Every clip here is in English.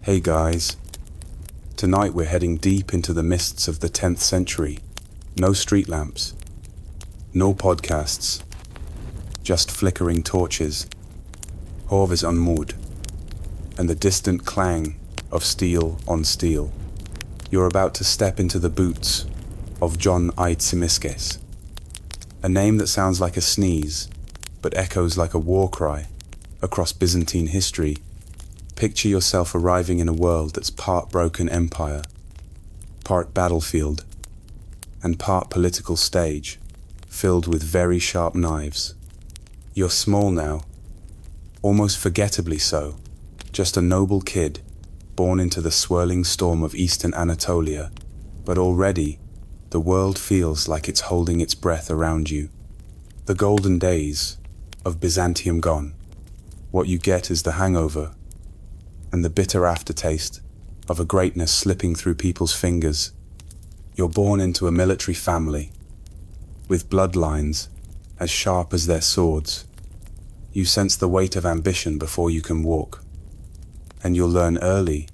Hey guys, tonight we're heading deep into the mists of the 10th century. No street lamps, no podcasts, just flickering torches, Horvis unmoored, and the distant clang of steel on steel. You're about to step into the boots of John S3X, a name that sounds like a sneeze, but echoes like a war cry across Byzantine history. Picture yourself arriving in a world that's part broken empire, part battlefield, and part political stage, filled with very sharp knives. You're small now, almost forgettably so, just a noble kid, born into the swirling storm of eastern Anatolia, but already the world feels like it's holding its breath around you. The golden days of Byzantium gone. What you get is the hangover, and the bitter aftertaste of a greatness slipping through people's fingers. You're born into a military family, with bloodlines as sharp as their swords. You sense the weight of ambition before you can walk, and you'll learn early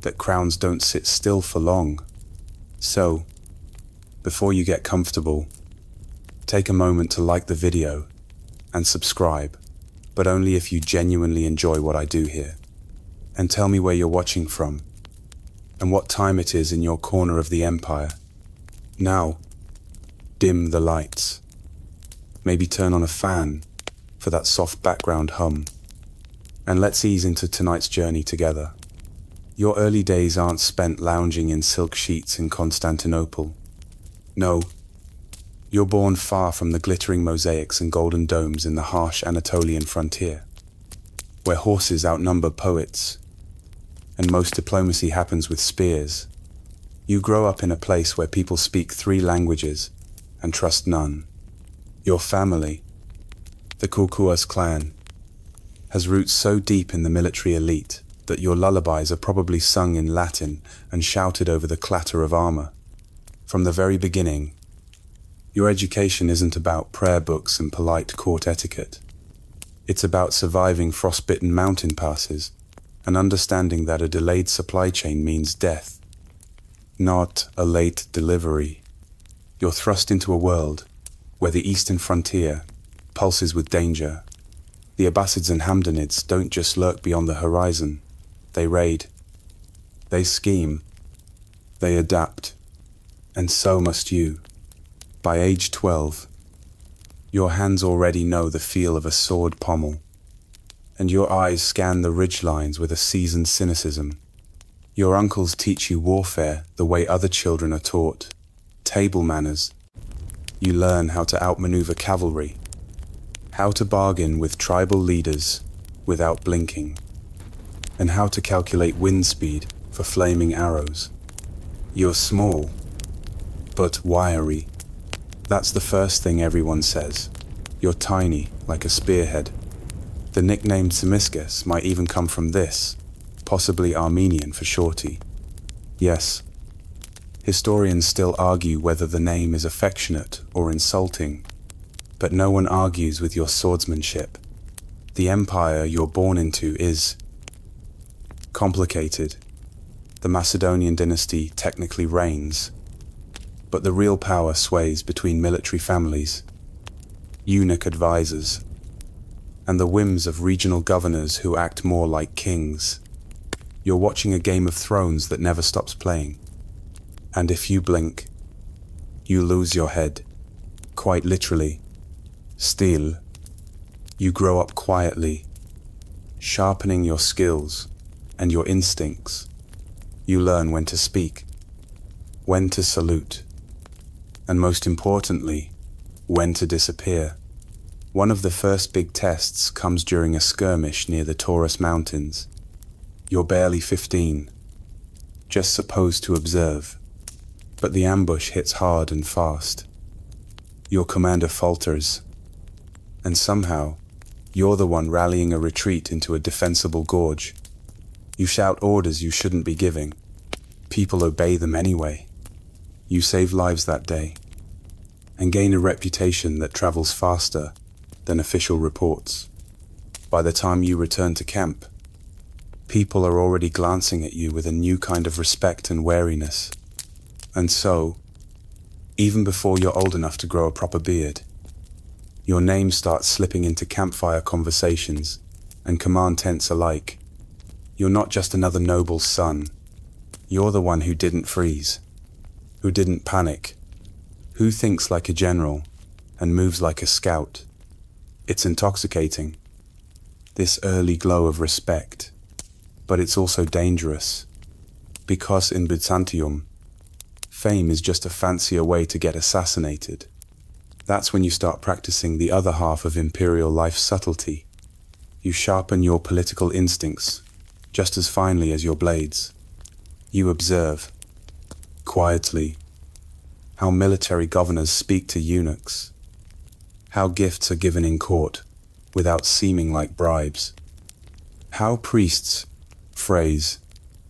that crowns don't sit still for long. So, before you get comfortable, take a moment to like the video and subscribe, but only if you genuinely enjoy what I do here. And tell me where you're watching from, and what time it is in your corner of the empire. Now, dim the lights. Maybe turn on a fan for that soft background hum. And let's ease into tonight's journey together. Your early days aren't spent lounging in silk sheets in Constantinople. No, you're born far from the glittering mosaics and golden domes in the harsh Anatolian frontier, where horses outnumber poets, and most diplomacy happens with spears. You grow up in a place where people speak 3 languages and trust none. Your family, the Kulkuas clan, has roots so deep in the military elite that your lullabies are probably sung in Latin and shouted over the clatter of armor. From the very beginning, your education isn't about prayer books and polite court etiquette. It's about surviving frostbitten mountain passes and understanding that a delayed supply chain means death, not a late delivery. You're thrust into a world where the eastern frontier pulses with danger. The Abbasids and Hamdanids don't just lurk beyond the horizon. They raid, they scheme, they adapt, and so must you. By age 12, your hands already know the feel of a sword pommel, and your eyes scan the ridgelines with a seasoned cynicism. Your uncles teach you warfare the way other children are taught, table manners. You learn how to outmaneuver cavalry, how to bargain with tribal leaders without blinking, and how to calculate wind speed for flaming arrows. You're small, but wiry. That's the first thing everyone says. You're tiny, like a spearhead. The nickname Tzimiskes might even come from this, possibly Armenian for shorty. Yes, historians still argue whether the name is affectionate or insulting, but no one argues with your swordsmanship. The empire you're born into is complicated. The Macedonian dynasty technically reigns, but the real power sways between military families, eunuch advisors, and the whims of regional governors who act more like kings. You're watching a Game of Thrones that never stops playing. And if you blink, you lose your head. Quite literally. Still, you grow up quietly, sharpening your skills and your instincts. You learn when to speak, when to salute, and most importantly, when to disappear. One of the first big tests comes during a skirmish near the Taurus Mountains. You're barely 15, just supposed to observe, but the ambush hits hard and fast. Your commander falters, and somehow, you're the one rallying a retreat into a defensible gorge. You shout orders you shouldn't be giving. People obey them anyway. You save lives that day, and gain a reputation that travels faster than official reports. By the time you return to camp, People are already glancing at you with a new kind of respect and wariness. And so, even before you're old enough to grow a proper beard, your name starts slipping into campfire conversations and command tents alike. You're not just another noble's son. You're the one who didn't freeze, who didn't panic, who thinks like a general and moves like a scout. It's intoxicating, this early glow of respect, but it's also dangerous, because in Byzantium, fame is just a fancier way to get assassinated. That's when you start practicing the other half of imperial life subtlety. You sharpen your political instincts just as finely as your blades. You observe, quietly, how military governors speak to eunuchs, how gifts are given in court without seeming like bribes, how priests phrase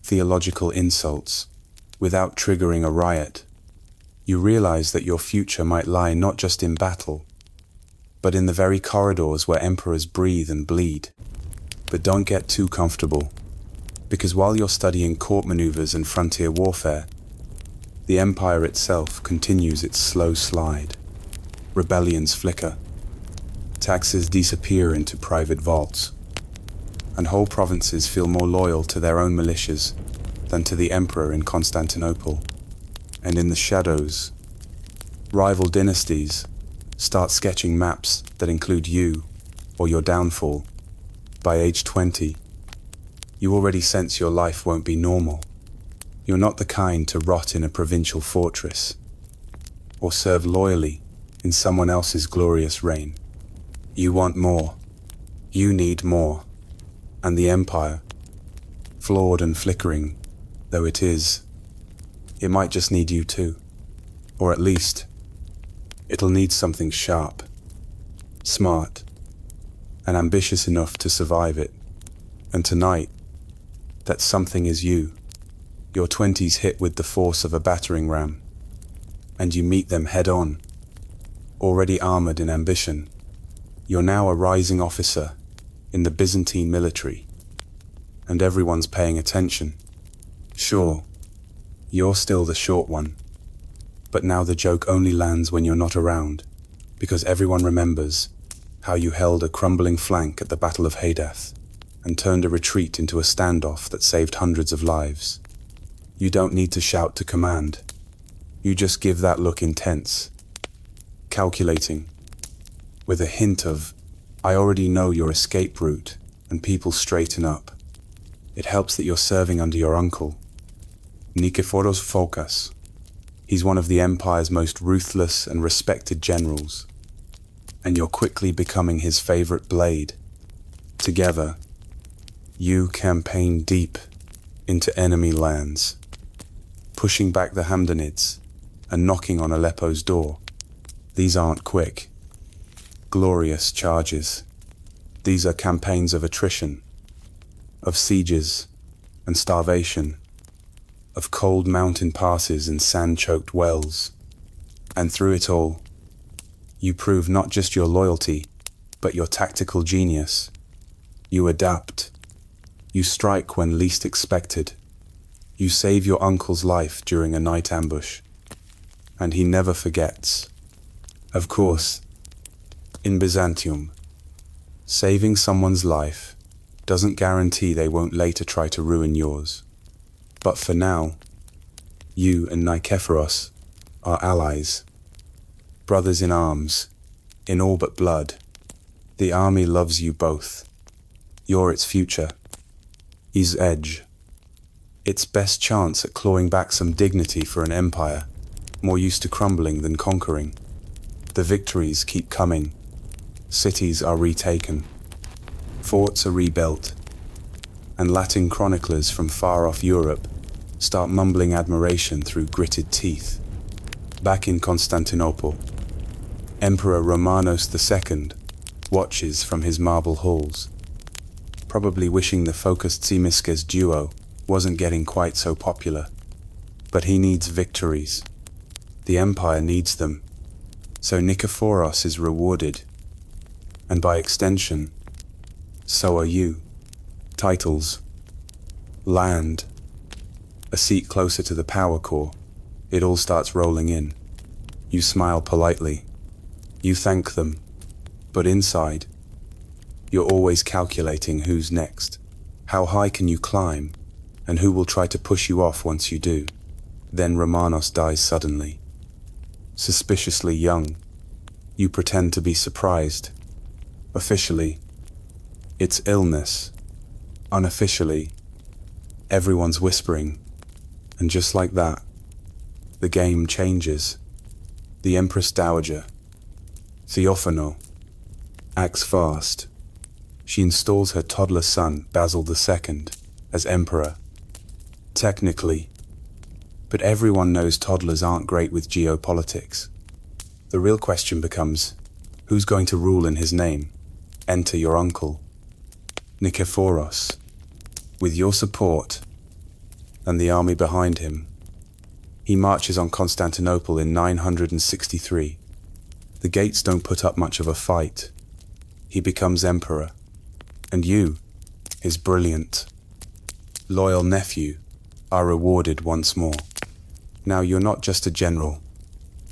theological insults without triggering a riot. You realize that your future might lie not just in battle, but in the very corridors where emperors breathe and bleed. But don't get too comfortable, because while you're studying court maneuvers and frontier warfare, the empire itself continues its slow slide. Rebellions flicker, taxes disappear into private vaults, and whole provinces feel more loyal to their own militias than to the emperor in Constantinople. And in the shadows, rival dynasties start sketching maps that include you or your downfall. By age 20, you already sense your life won't be normal. You're not the kind to rot in a provincial fortress or serve loyally in someone else's glorious reign. You want more. You need more. And the empire, flawed and flickering though it is, it might just need you too. Or at least, it'll need something sharp, smart, and ambitious enough to survive it. And tonight, that something is you. Your 20s hit with the force of a battering ram, and you meet them head on. Already armored in ambition, you're now a rising officer in the Byzantine military, and everyone's paying attention. Sure, you're still the short one, but now the joke only lands when you're not around, because everyone remembers how you held a crumbling flank at the Battle of Hadath and turned a retreat into a standoff that saved hundreds of lives. You don't need to shout to command. You just give that look intense, calculating, with a hint of, I already know your escape route, and people straighten up. It helps that you're serving under your uncle, Nikephoros Phokas. He's one of the empire's most ruthless and respected generals, and you're quickly becoming his favorite blade. Together, you campaign deep into enemy lands, pushing back the Hamdanids and knocking on Aleppo's door. These aren't quick, glorious charges. These are campaigns of attrition, of sieges and starvation, of cold mountain passes and sand-choked wells. And through it all, you prove not just your loyalty, but your tactical genius. You adapt. You strike when least expected. You save your uncle's life during a night ambush. And he never forgets. Of course, in Byzantium, saving someone's life doesn't guarantee they won't later try to ruin yours. But for now, you and Nikephoros are allies, brothers in arms, in all but blood. The army loves you both. You're its future, its edge, its best chance at clawing back some dignity for an empire more used to crumbling than conquering. The victories keep coming. Cities are retaken. Forts are rebuilt. And Latin chroniclers from far-off Europe start mumbling admiration through gritted teeth. Back in Constantinople, Emperor Romanos II watches from his marble halls, probably wishing the focused Tsimisces duo wasn't getting quite so popular. But he needs victories. The empire needs them. So Nikephoros is rewarded. And by extension, so are you. Titles, land, a seat closer to the power core. It all starts rolling in. You smile politely. You thank them. But inside, you're always calculating who's next. How high can you climb, and who will try to push you off once you do? Then Romanos dies suddenly. Suspiciously young. You pretend to be surprised. Officially, it's illness. Unofficially, everyone's whispering. And just like that, the game changes. The Empress Dowager, Theophano, acts fast. She installs her toddler son, Basil II, as emperor. Technically, but everyone knows toddlers aren't great with geopolitics. The real question becomes, who's going to rule in his name? Enter your uncle, Nikephoros. With your support, and the army behind him, he marches on Constantinople in 963. The gates don't put up much of a fight. He becomes emperor. And you, his brilliant, loyal nephew, are rewarded once more. Now you're not just a general.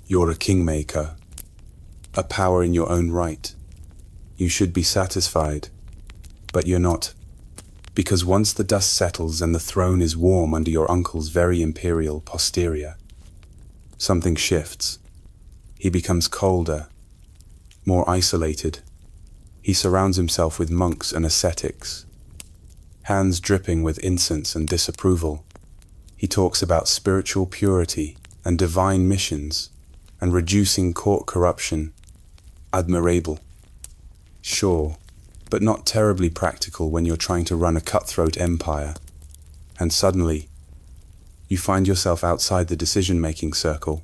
You're a kingmaker. A power in your own right. You should be satisfied. But you're not. Because once the dust settles and the throne is warm under your uncle's very imperial posterior, something shifts. He becomes colder, more isolated. He surrounds himself with monks and ascetics, hands dripping with incense and disapproval. He talks about spiritual purity and divine missions and reducing court corruption. Admirable. Sure, but not terribly practical when you're trying to run a cutthroat empire. And suddenly, you find yourself outside the decision-making circle,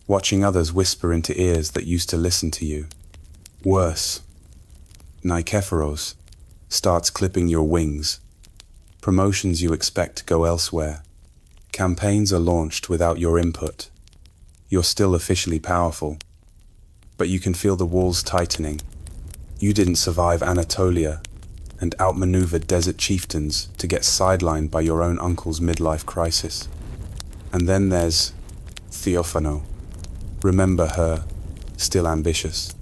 watching others whisper into ears that used to listen to you. Worse, Nikephoros starts clipping your wings. Promotions you expect go elsewhere. Campaigns are launched without your input. You're still officially powerful, but you can feel the walls tightening. You didn't survive Anatolia and outmaneuvered desert chieftains to get sidelined by your own uncle's midlife crisis. And then there's Theophano. Remember her, still ambitious,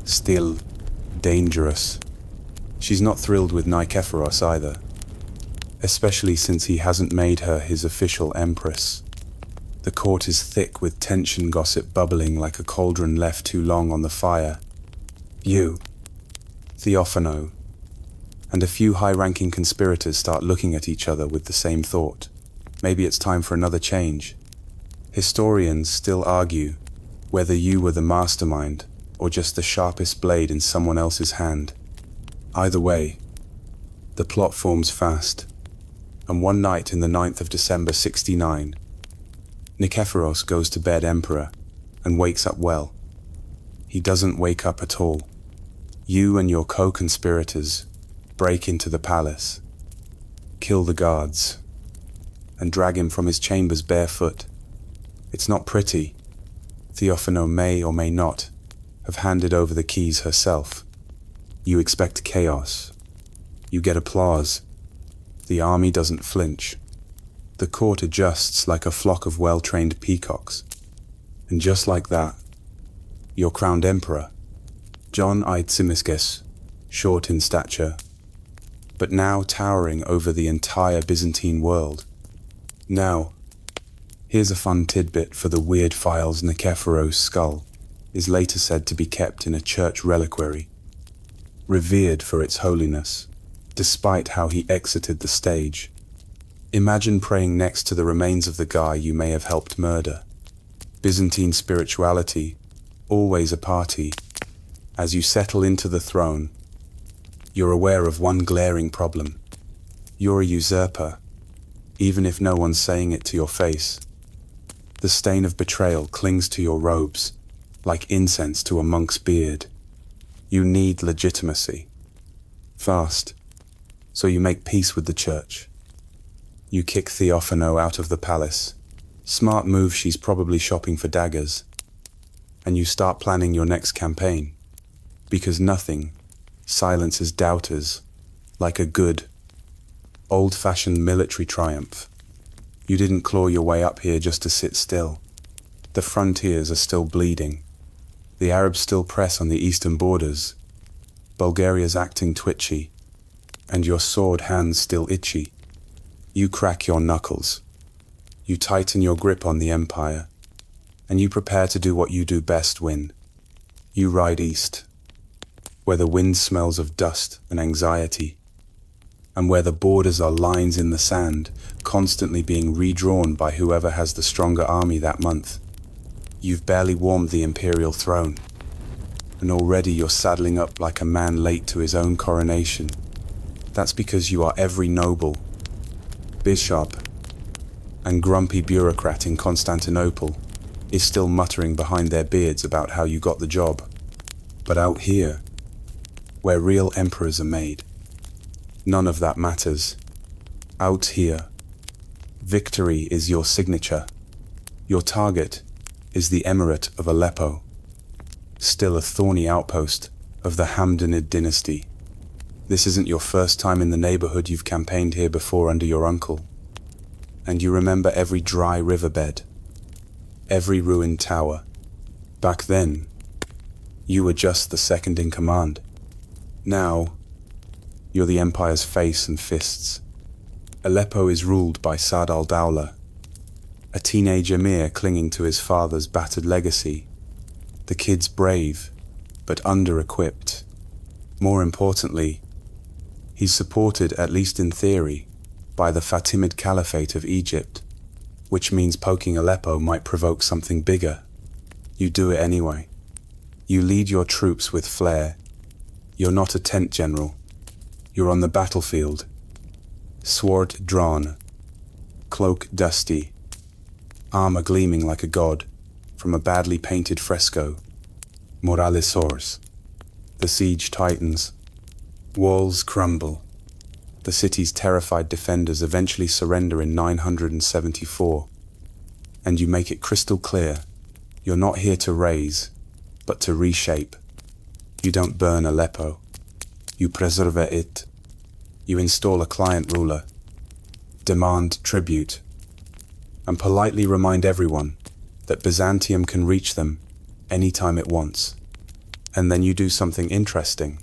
still dangerous. She's not thrilled with Nikephoros either, especially since he hasn't made her his official empress. The court is thick with tension gossip bubbling like a cauldron left too long on the fire. You, Theophano, and a few high-ranking conspirators start looking at each other with the same thought. Maybe it's time for another change. Historians still argue whether you were the mastermind or just the sharpest blade in someone else's hand. Either way, the plot forms fast, and one night in the 9th of December 69, Nikephoros goes to bed emperor and wakes up well. He doesn't wake up at all. You and your co-conspirators break into the palace, kill the guards, and drag him from his chambers barefoot. It's not pretty. Theophano may or may not have handed over the keys herself. You expect chaos. You get applause. The army doesn't flinch. The court adjusts like a flock of well-trained peacocks. And just like that, you're crowned emperor. John I Tsimisges, short in stature, but now towering over the entire Byzantine world. Now, here's a fun tidbit for the weird files. Nikephoros' skull is later said to be kept in a church reliquary, revered for its holiness, despite how he exited the stage. Imagine praying next to the remains of the guy you may have helped murder. Byzantine spirituality, always a party. As you settle into the throne, you're aware of one glaring problem. You're a usurper, even if no one's saying it to your face. The stain of betrayal clings to your robes, like incense to a monk's beard. You need legitimacy. Fast. So you make peace with the church. You kick Theophano out of the palace. Smart move, she's probably shopping for daggers. And you start planning your next campaign. Because nothing silences doubters like a good old-fashioned military triumph. You didn't claw your way up here just to sit still. The frontiers are still bleeding. The Arabs still press on the eastern borders. Bulgaria's acting twitchy, and your sword hands still itchy. You crack your knuckles. You tighten your grip on the empire, and you prepare to do what you do best, win. You ride east, where the wind smells of dust and anxiety, and where the borders are lines in the sand, constantly being redrawn by whoever has the stronger army that month. You've barely warmed the imperial throne, and already you're saddling up like a man late to his own coronation. That's because you are every noble, bishop, and grumpy bureaucrat in Constantinople is still muttering behind their beards about how you got the job. But out here, where real emperors are made, none of that matters. Out here, victory is your signature. Your target is the emirate of Aleppo, still a thorny outpost of the Hamdanid dynasty. This isn't your first time in the neighborhood. You've campaigned here before under your uncle, and you remember every dry riverbed, every ruined tower. Back then, you were just the second in command. Now, you're the empire's face and fists. Aleppo is ruled by Saad al-Dawla, a teenage emir clinging to his father's battered legacy. The kid's brave, but under-equipped. More importantly, he's supported, at least in theory, by the Fatimid Caliphate of Egypt, which means poking Aleppo might provoke something bigger. You do it anyway. You lead your troops with flair. You're not a tent general. You're on the battlefield. Sword drawn, cloak dusty, armor gleaming like a god from a badly painted fresco. Morale soars. The siege tightens. Walls crumble. The city's terrified defenders eventually surrender in 974. And you make it crystal clear, you're not here to raise, but to reshape. You don't burn Aleppo. You preserve it. You install a client ruler, demand tribute, and politely remind everyone that Byzantium can reach them anytime it wants. And then you do something interesting.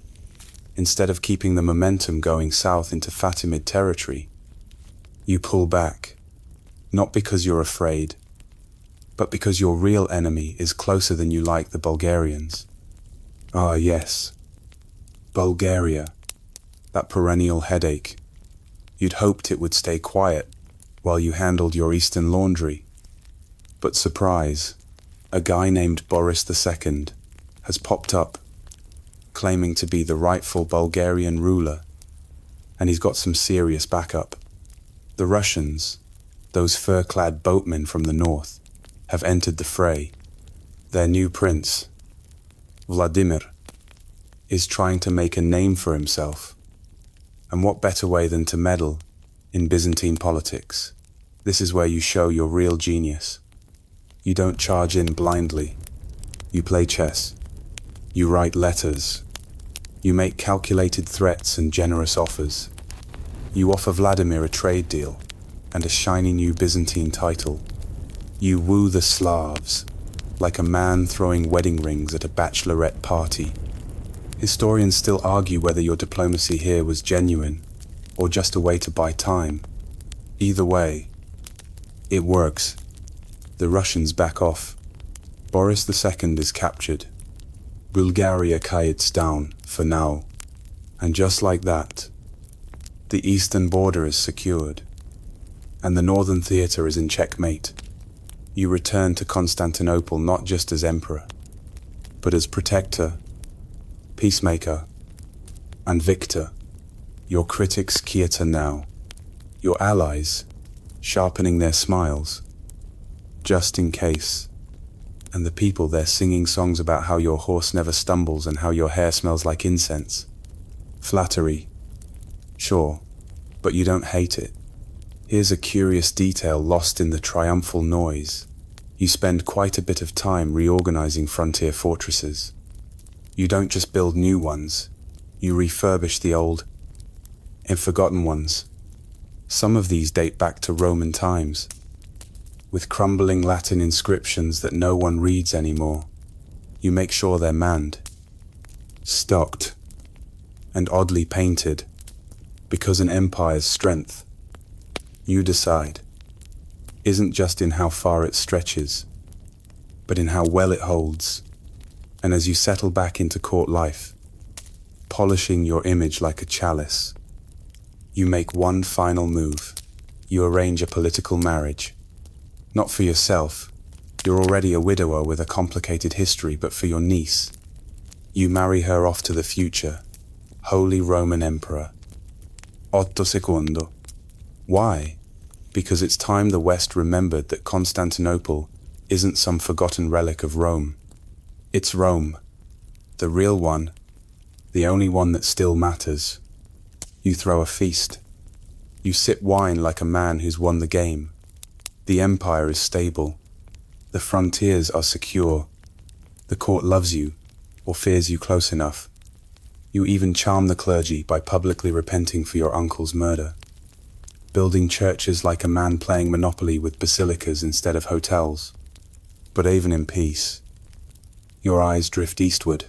Instead of keeping the momentum going south into Fatimid territory, you pull back, not because you're afraid, but because your real enemy is closer than you like, the Bulgarians. Ah yes, Bulgaria, that perennial headache. You'd hoped it would stay quiet while you handled your eastern laundry. But surprise, a guy named Boris II has popped up, claiming to be the rightful Bulgarian ruler, and he's got some serious backup. The Russians, those fur-clad boatmen from the north, have entered the fray. Their new prince, Vladimir, is trying to make a name for himself. And what better way than to meddle in Byzantine politics? This is where you show your real genius. You don't charge in blindly. You play chess. You write letters. You make calculated threats and generous offers. You offer Vladimir a trade deal and a shiny new Byzantine title. You woo the Slavs, like a man throwing wedding rings at a bachelorette party. Historians still argue whether your diplomacy here was genuine or just a way to buy time. Either way, it works. The Russians back off. Boris II is captured. Bulgaria quiets down for now. And just like that, the eastern border is secured, and the northern theater is in checkmate. You return to Constantinople not just as emperor, but as protector, peacemaker, and victor. Your critics quieta now. Your allies sharpening their smiles, just in case. And the people, they're singing songs about how your horse never stumbles and how your hair smells like incense. Flattery, sure, but you don't hate it. Here's a curious detail lost in the triumphal noise. You spend quite a bit of time reorganizing frontier fortresses. You don't just build new ones, you refurbish the old and forgotten ones. Some of these date back to Roman times, with crumbling Latin inscriptions that no one reads anymore. You make sure they're manned, stocked, and oddly painted, because an empire's strength, you decide, isn't just in how far it stretches, but in how well it holds. And as you settle back into court life, polishing your image like a chalice, you make one final move. You arrange a political marriage. Not for yourself. You're already a widower with a complicated history, but for your niece. You marry her off to the future. Holy Roman Emperor. Otto II. Why? Because it's time the West remembered that Constantinople isn't some forgotten relic of Rome. It's Rome. The real one. The only one that still matters. You throw a feast. You sip wine like a man who's won the game. The empire is stable. The frontiers are secure. The court loves you, or fears you close enough. You even charm the clergy by publicly repenting for your uncle's murder. Building churches like a man playing Monopoly with basilicas instead of hotels. But even in peace, your eyes drift eastward.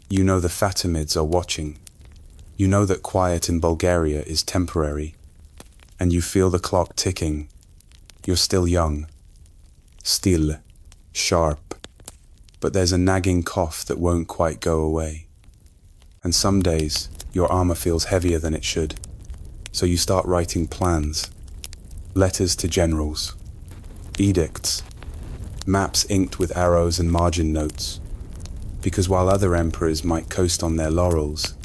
You know the Fatimids are watching. You know that quiet in Bulgaria is temporary. And you feel the clock ticking. You're still young. Still. Sharp. But there's a nagging cough that won't quite go away. And some days, your armor feels heavier than it should. So you start writing plans. Letters to generals. Edicts. Maps inked with arrows and margin notes. Because while other emperors might coast on their laurels,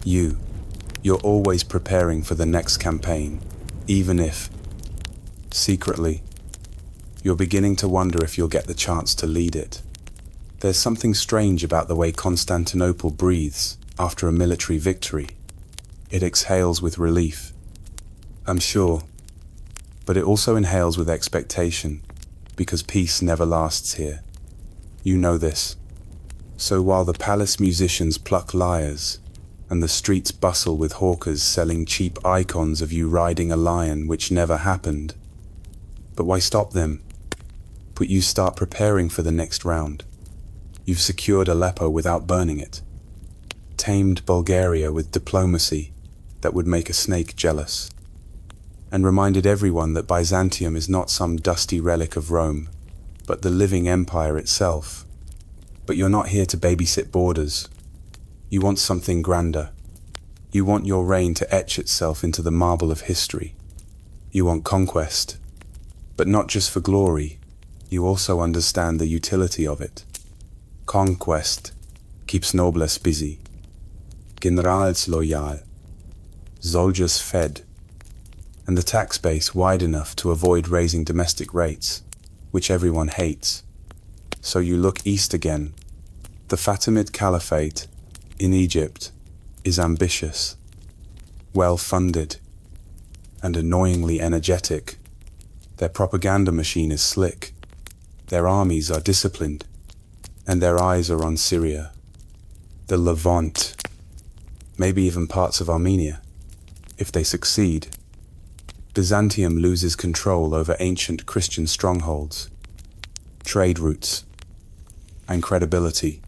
you're always preparing for the next campaign, even if, secretly, you're beginning to wonder if you'll get the chance to lead it. There's something strange about the way Constantinople breathes after a military victory. It exhales with relief, I'm sure, but it also inhales with expectation, because peace never lasts here. You know this. So while the palace musicians pluck lyres, and the streets bustle with hawkers selling cheap icons of you riding a lion which never happened, but why stop them? But you start preparing for the next round. You've secured Aleppo without burning it, tamed Bulgaria with diplomacy that would make a snake jealous, and reminded everyone that Byzantium is not some dusty relic of Rome, but the living empire itself. But you're not here to babysit borders. You want something grander. You want your reign to etch itself into the marble of history. You want conquest. But not just for glory, you also understand the utility of it. Conquest keeps nobles busy, generals loyal, soldiers fed, and the tax base wide enough to avoid raising domestic rates, which everyone hates. So you look east again. The Fatimid Caliphate in Egypt is ambitious, well-funded, and annoyingly energetic. Their propaganda machine is slick. Their armies are disciplined, and their eyes are on Syria, the Levant, maybe even parts of Armenia. If they succeed, Byzantium loses control over ancient Christian strongholds, trade routes, and credibility.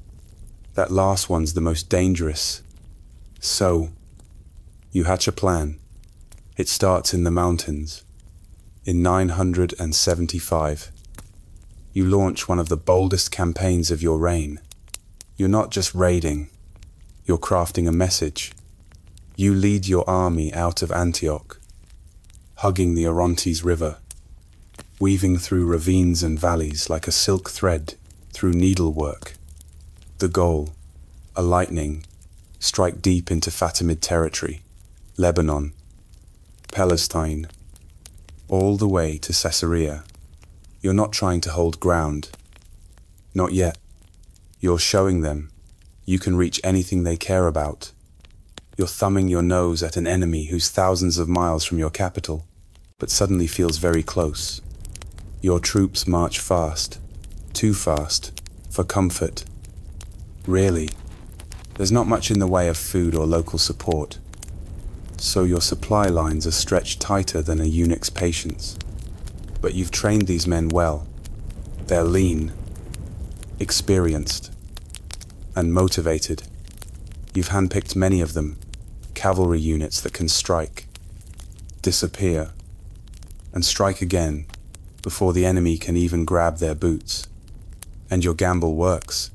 That last one's the most dangerous. So, you hatch a plan. It starts in the mountains. In 975, you launch one of the boldest campaigns of your reign. You're not just raiding, you're crafting a message. You lead your army out of Antioch, hugging the Orontes River, weaving through ravines and valleys like a silk thread through needlework. The goal, a lightning, strike deep into Fatimid territory, Lebanon, Palestine, all the way to Caesarea. You're not trying to hold ground. Not yet. You're showing them you can reach anything they care about. You're thumbing your nose at an enemy who's thousands of miles from your capital, but suddenly feels very close. Your troops march fast, too fast, for comfort. Really, there's not much in the way of food or local support. so your supply lines are stretched tighter than a eunuch's patience. But you've trained these men well. They're lean, experienced, and motivated. You've handpicked many of them, cavalry units that can strike, disappear, and strike again before the enemy can even grab their boots. And your gamble works.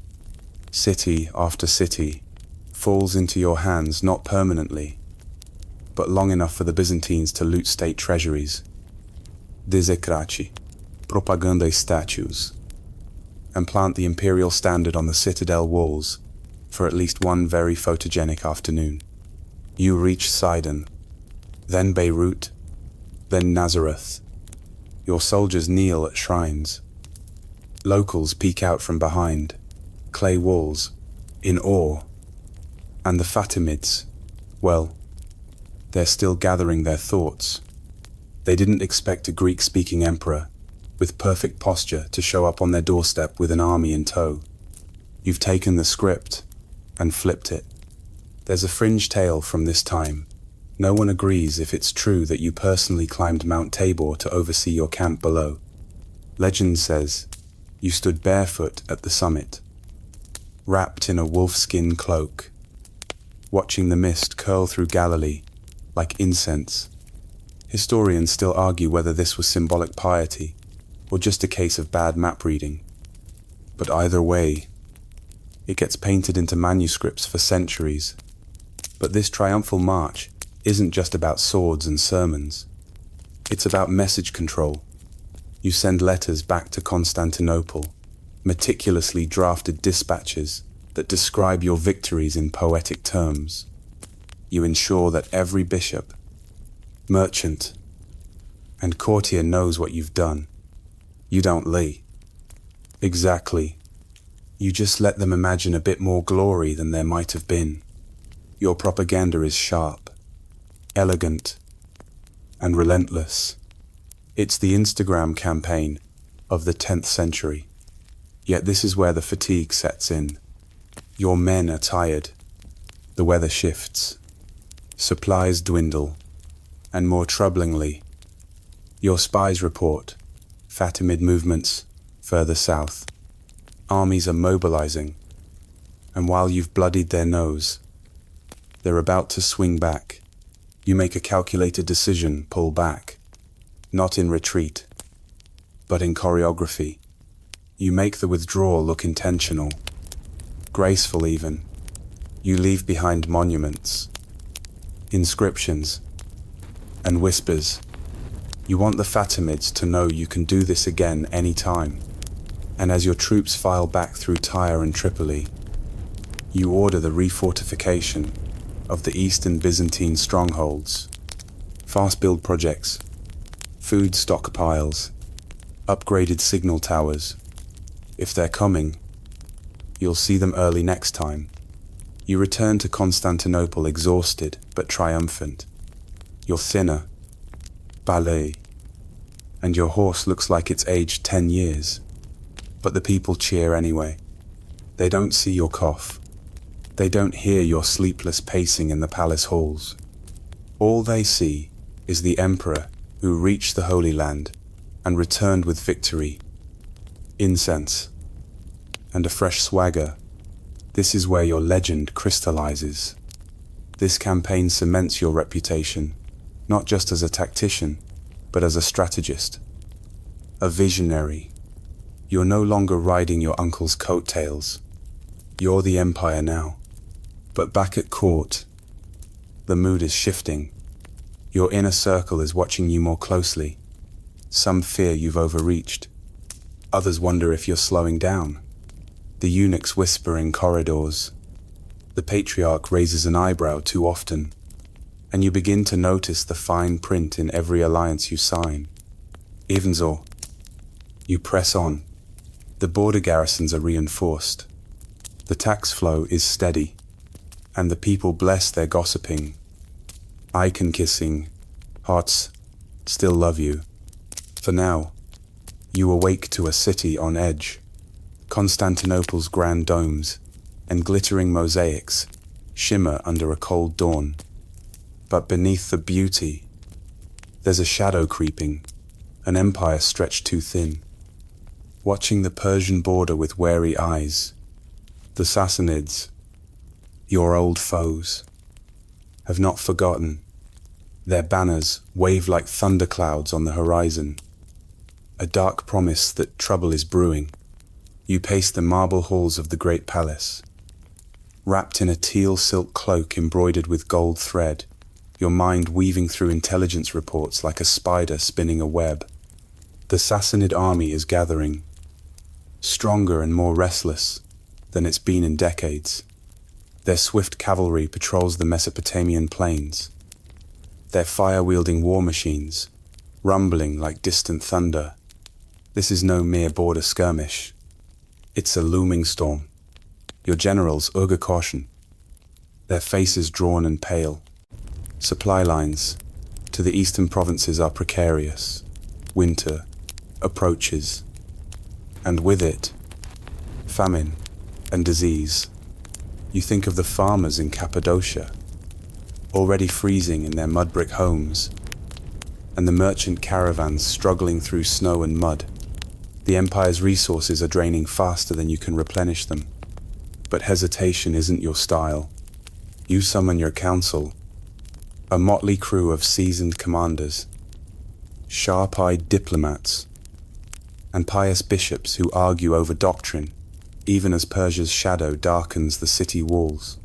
City after city falls into your hands, not permanently, but long enough for the Byzantines to loot state treasuries, desecraci, propaganda statues, and plant the imperial standard on the citadel walls for at least one very photogenic afternoon. You reach Sidon, then Beirut, then Nazareth. Your soldiers kneel at shrines. Locals peek out from behind, clay walls, in awe. And the Fatimids, well, they're still gathering their thoughts. They didn't expect a Greek-speaking emperor with perfect posture to show up on their doorstep with an army in tow. You've taken the script and flipped it. There's a fringe tale from this time. No one agrees if it's true that you personally climbed Mount Tabor to oversee your camp below. Legend says you stood barefoot at the summit, wrapped in a wolfskin cloak, watching the mist curl through Galilee like incense. Historians still argue whether this was symbolic piety or just a case of bad map reading. But either way, it gets painted into manuscripts for centuries. But this triumphal march isn't just about swords and sermons. It's about message control. You send letters back to Constantinople, meticulously drafted dispatches that describe your victories in poetic terms. You ensure that every bishop, merchant, and courtier knows what you've done. You don't lie. Exactly. You just let them imagine a bit more glory than there might have been. Your propaganda is sharp, elegant, and relentless. It's the Instagram campaign of the 10th century. Yet this is where the fatigue sets in. Your men are tired. The weather shifts. Supplies dwindle. And more troublingly, your spies report Fatimid movements further south. Armies are mobilizing, and while you've bloodied their nose, they're about to swing back. You make a calculated decision, pull back. Not in retreat, but in choreography. You make the withdrawal look intentional, graceful even. You leave behind monuments, inscriptions, and whispers. You want the Fatimids to know you can do this again any time. And as your troops file back through Tyre and Tripoli, you order the refortification of the eastern Byzantine strongholds, fast build projects, food stockpiles, upgraded signal towers. If they're coming, you'll see them early next time. You return to Constantinople exhausted but triumphant. You're thinner, ballet, and your horse looks like it's aged 10 years. But the people cheer anyway. They don't see your cough. They don't hear your sleepless pacing in the palace halls. All they see is the emperor who reached the Holy Land and returned with victory, incense, and a fresh swagger. This is where your legend crystallizes. This campaign cements your reputation, not just as a tactician, but as a strategist, a visionary. You're no longer riding your uncle's coattails. You're the empire now. But back at court, the mood is shifting. Your inner circle is watching you more closely. Some fear you've overreached. Others wonder if you're slowing down. The eunuchs whisper in corridors. The patriarch raises an eyebrow too often. And you begin to notice the fine print in every alliance you sign. Even so, you press on. The border garrisons are reinforced. The tax flow is steady. And the people bless their gossiping. Icon-kissing, hearts still love you. For now, you awake to a city on edge. Constantinople's grand domes and glittering mosaics shimmer under a cold dawn. But beneath the beauty, there's a shadow creeping, an empire stretched too thin. Watching the Persian border with wary eyes, the Sassanids, your old foes, have not forgotten. Their banners wave like thunderclouds on the horizon, a dark promise that trouble is brewing. You pace the marble halls of the great palace, wrapped in a teal silk cloak embroidered with gold thread, your mind weaving through intelligence reports like a spider spinning a web. The Sassanid army is gathering, stronger and more restless than it's been in decades. Their swift cavalry patrols the Mesopotamian plains, their fire-wielding war machines rumbling like distant thunder. This is no mere border skirmish. It's a looming storm. Your generals urge caution, their faces drawn and pale. Supply lines to the eastern provinces are precarious. Winter approaches, and with it, famine and disease. You think of the farmers in Cappadocia, already freezing in their mud brick homes, and the merchant caravans struggling through snow and mud. The empire's resources are draining faster than you can replenish them. But hesitation isn't your style. You summon your council, a motley crew of seasoned commanders, sharp-eyed diplomats, and pious bishops who argue over doctrine, even as Persia's shadow darkens the city walls.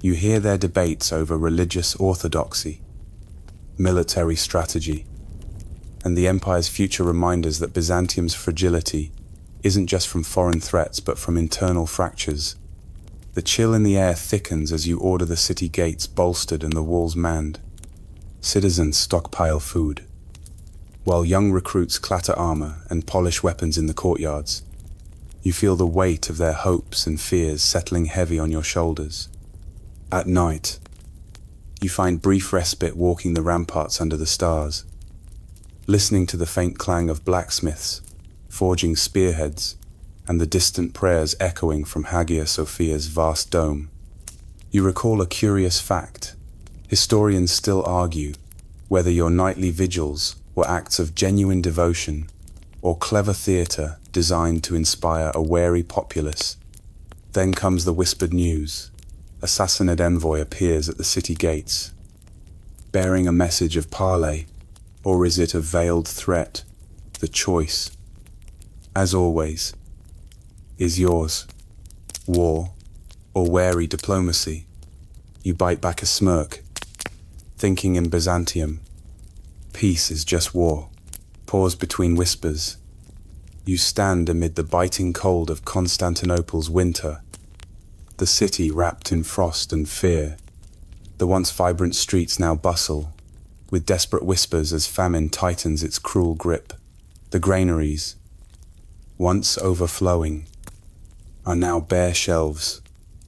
You hear their debates over religious orthodoxy, military strategy, and the empire's future reminders that Byzantium's fragility isn't just from foreign threats but from internal fractures. The chill in the air thickens as you order the city gates bolstered and the walls manned. Citizens stockpile food, while young recruits clatter armor and polish weapons in the courtyards. You feel the weight of their hopes and fears settling heavy on your shoulders. At night, you find brief respite walking the ramparts under the stars, listening to the faint clang of blacksmiths forging spearheads and the distant prayers echoing from Hagia Sophia's vast dome. You recall a curious fact. Historians still argue whether your nightly vigils were acts of genuine devotion or clever theatre designed to inspire a wary populace. Then comes the whispered news. A Sassanid envoy appears at the city gates, bearing a message of parley, or is it a veiled threat? The choice, as always, is yours. War or wary diplomacy. You bite back a smirk, thinking in Byzantium, peace is just war. Pause between whispers. You stand amid the biting cold of Constantinople's winter, the city wrapped in frost and fear. The once vibrant streets now bustle, with desperate whispers as famine tightens its cruel grip. The granaries, once overflowing, are now bare shelves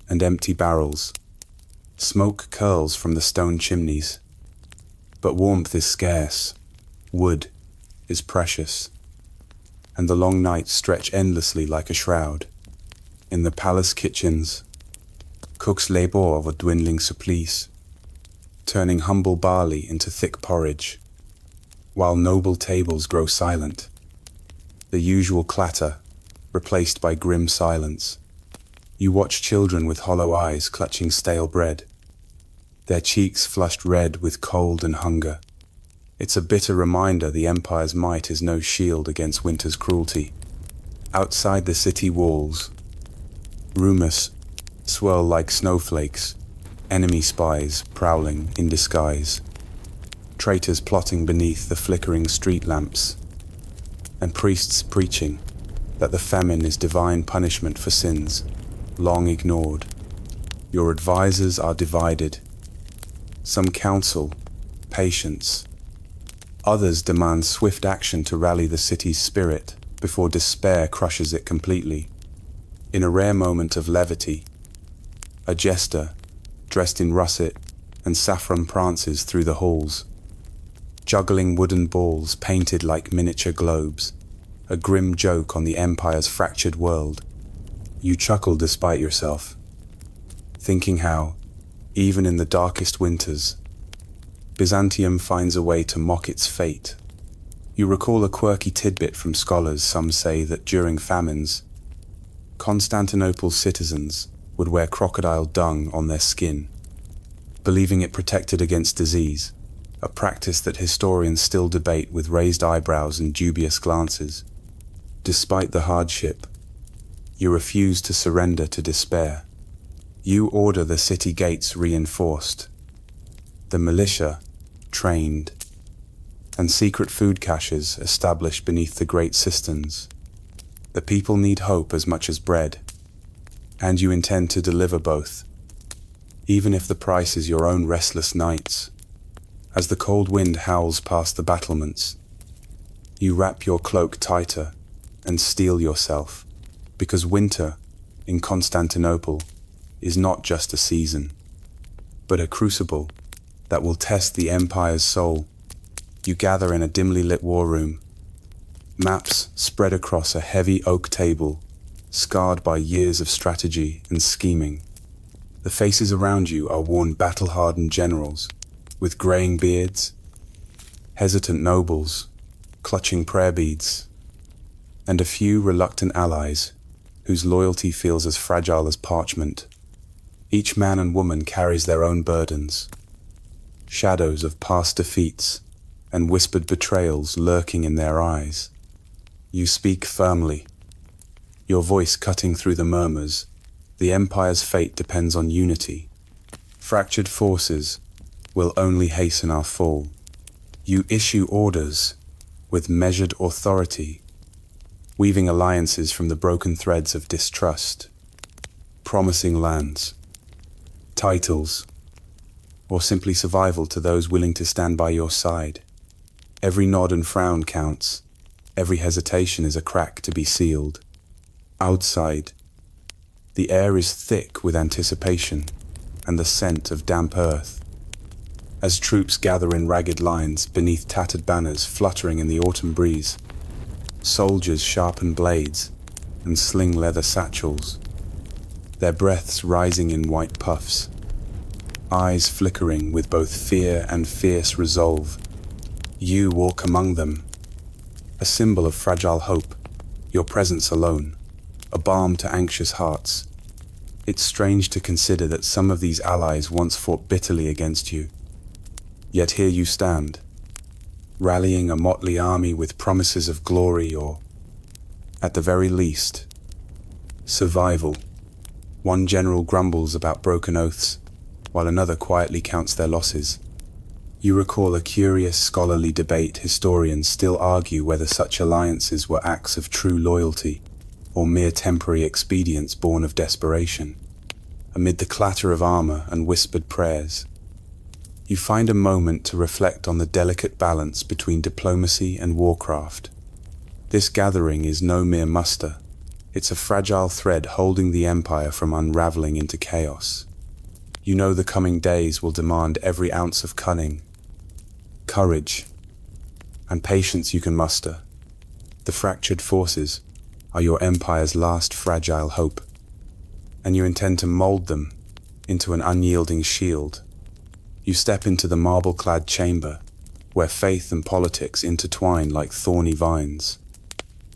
and empty barrels. Smoke curls from the stone chimneys, but warmth is scarce, wood is precious, and the long nights stretch endlessly like a shroud. In the palace kitchens, cooks labor of a dwindling supplice, turning humble barley into thick porridge, while noble tables grow silent, the usual clatter replaced by grim silence. You watch children with hollow eyes clutching stale bread, their cheeks flushed red with cold and hunger. It's a bitter reminder the empire's might is no shield against winter's cruelty. Outside the city walls, rumors swirl like snowflakes, enemy spies prowling in disguise, traitors plotting beneath the flickering street lamps, and priests preaching that the famine is divine punishment for sins long ignored. Your advisors are divided. Some counsel patience. Others demand swift action to rally the city's spirit before despair crushes it completely. In a rare moment of levity, a jester, dressed in russet and saffron, prances through the halls, juggling wooden balls painted like miniature globes, a grim joke on the empire's fractured world. You chuckle despite yourself, thinking how, even in the darkest winters, Byzantium finds a way to mock its fate. You recall a quirky tidbit from scholars. Some say that during famines, Constantinople's citizens would wear crocodile dung on their skin, believing it protected against disease, a practice that historians still debate with raised eyebrows and dubious glances. Despite the hardship, you refuse to surrender to despair. You order the city gates reinforced, the militia trained, and secret food caches established beneath the great cisterns. The people need hope as much as bread, and you intend to deliver both, even if the price is your own restless nights. As the cold wind howls past the battlements, you wrap your cloak tighter and steel yourself, because winter in Constantinople is not just a season, but a crucible that will test the empire's soul. You gather in a dimly lit war room, maps spread across a heavy oak table, scarred by years of strategy and scheming. The faces around you are worn battle-hardened generals, with graying beards, hesitant nobles, clutching prayer beads, and a few reluctant allies whose loyalty feels as fragile as parchment. Each man and woman carries their own burdens, shadows of past defeats and whispered betrayals lurking in their eyes. You speak firmly, your voice cutting through the murmurs. The empire's fate depends on unity. Fractured forces will only hasten our fall. You issue orders with measured authority, weaving alliances from the broken threads of distrust, promising lands, titles, or simply survival to those willing to stand by your side. Every nod and frown counts. Every hesitation is a crack to be sealed. Outside, the air is thick with anticipation and the scent of damp earth. As troops gather in ragged lines beneath tattered banners fluttering in the autumn breeze, soldiers sharpen blades and sling leather satchels, their breaths rising in white puffs, eyes flickering with both fear and fierce resolve. You walk among them, a symbol of fragile hope, your presence alone, a balm to anxious hearts. It's strange to consider that some of these allies once fought bitterly against you. Yet here you stand, rallying a motley army with promises of glory or, at the very least, survival. One general grumbles about broken oaths, while another quietly counts their losses. You recall a curious scholarly debate. Historians still argue whether such alliances were acts of true loyalty or mere temporary expedients born of desperation. Amid the clatter of armor and whispered prayers, you find a moment to reflect on the delicate balance between diplomacy and warcraft. This gathering is no mere muster. It's a fragile thread holding the empire from unraveling into chaos. You know the coming days will demand every ounce of cunning, courage, and patience you can muster. The fractured forces are your empire's last fragile hope, and you intend to mold them into an unyielding shield. You step into the marble-clad chamber, where faith and politics intertwine like thorny vines.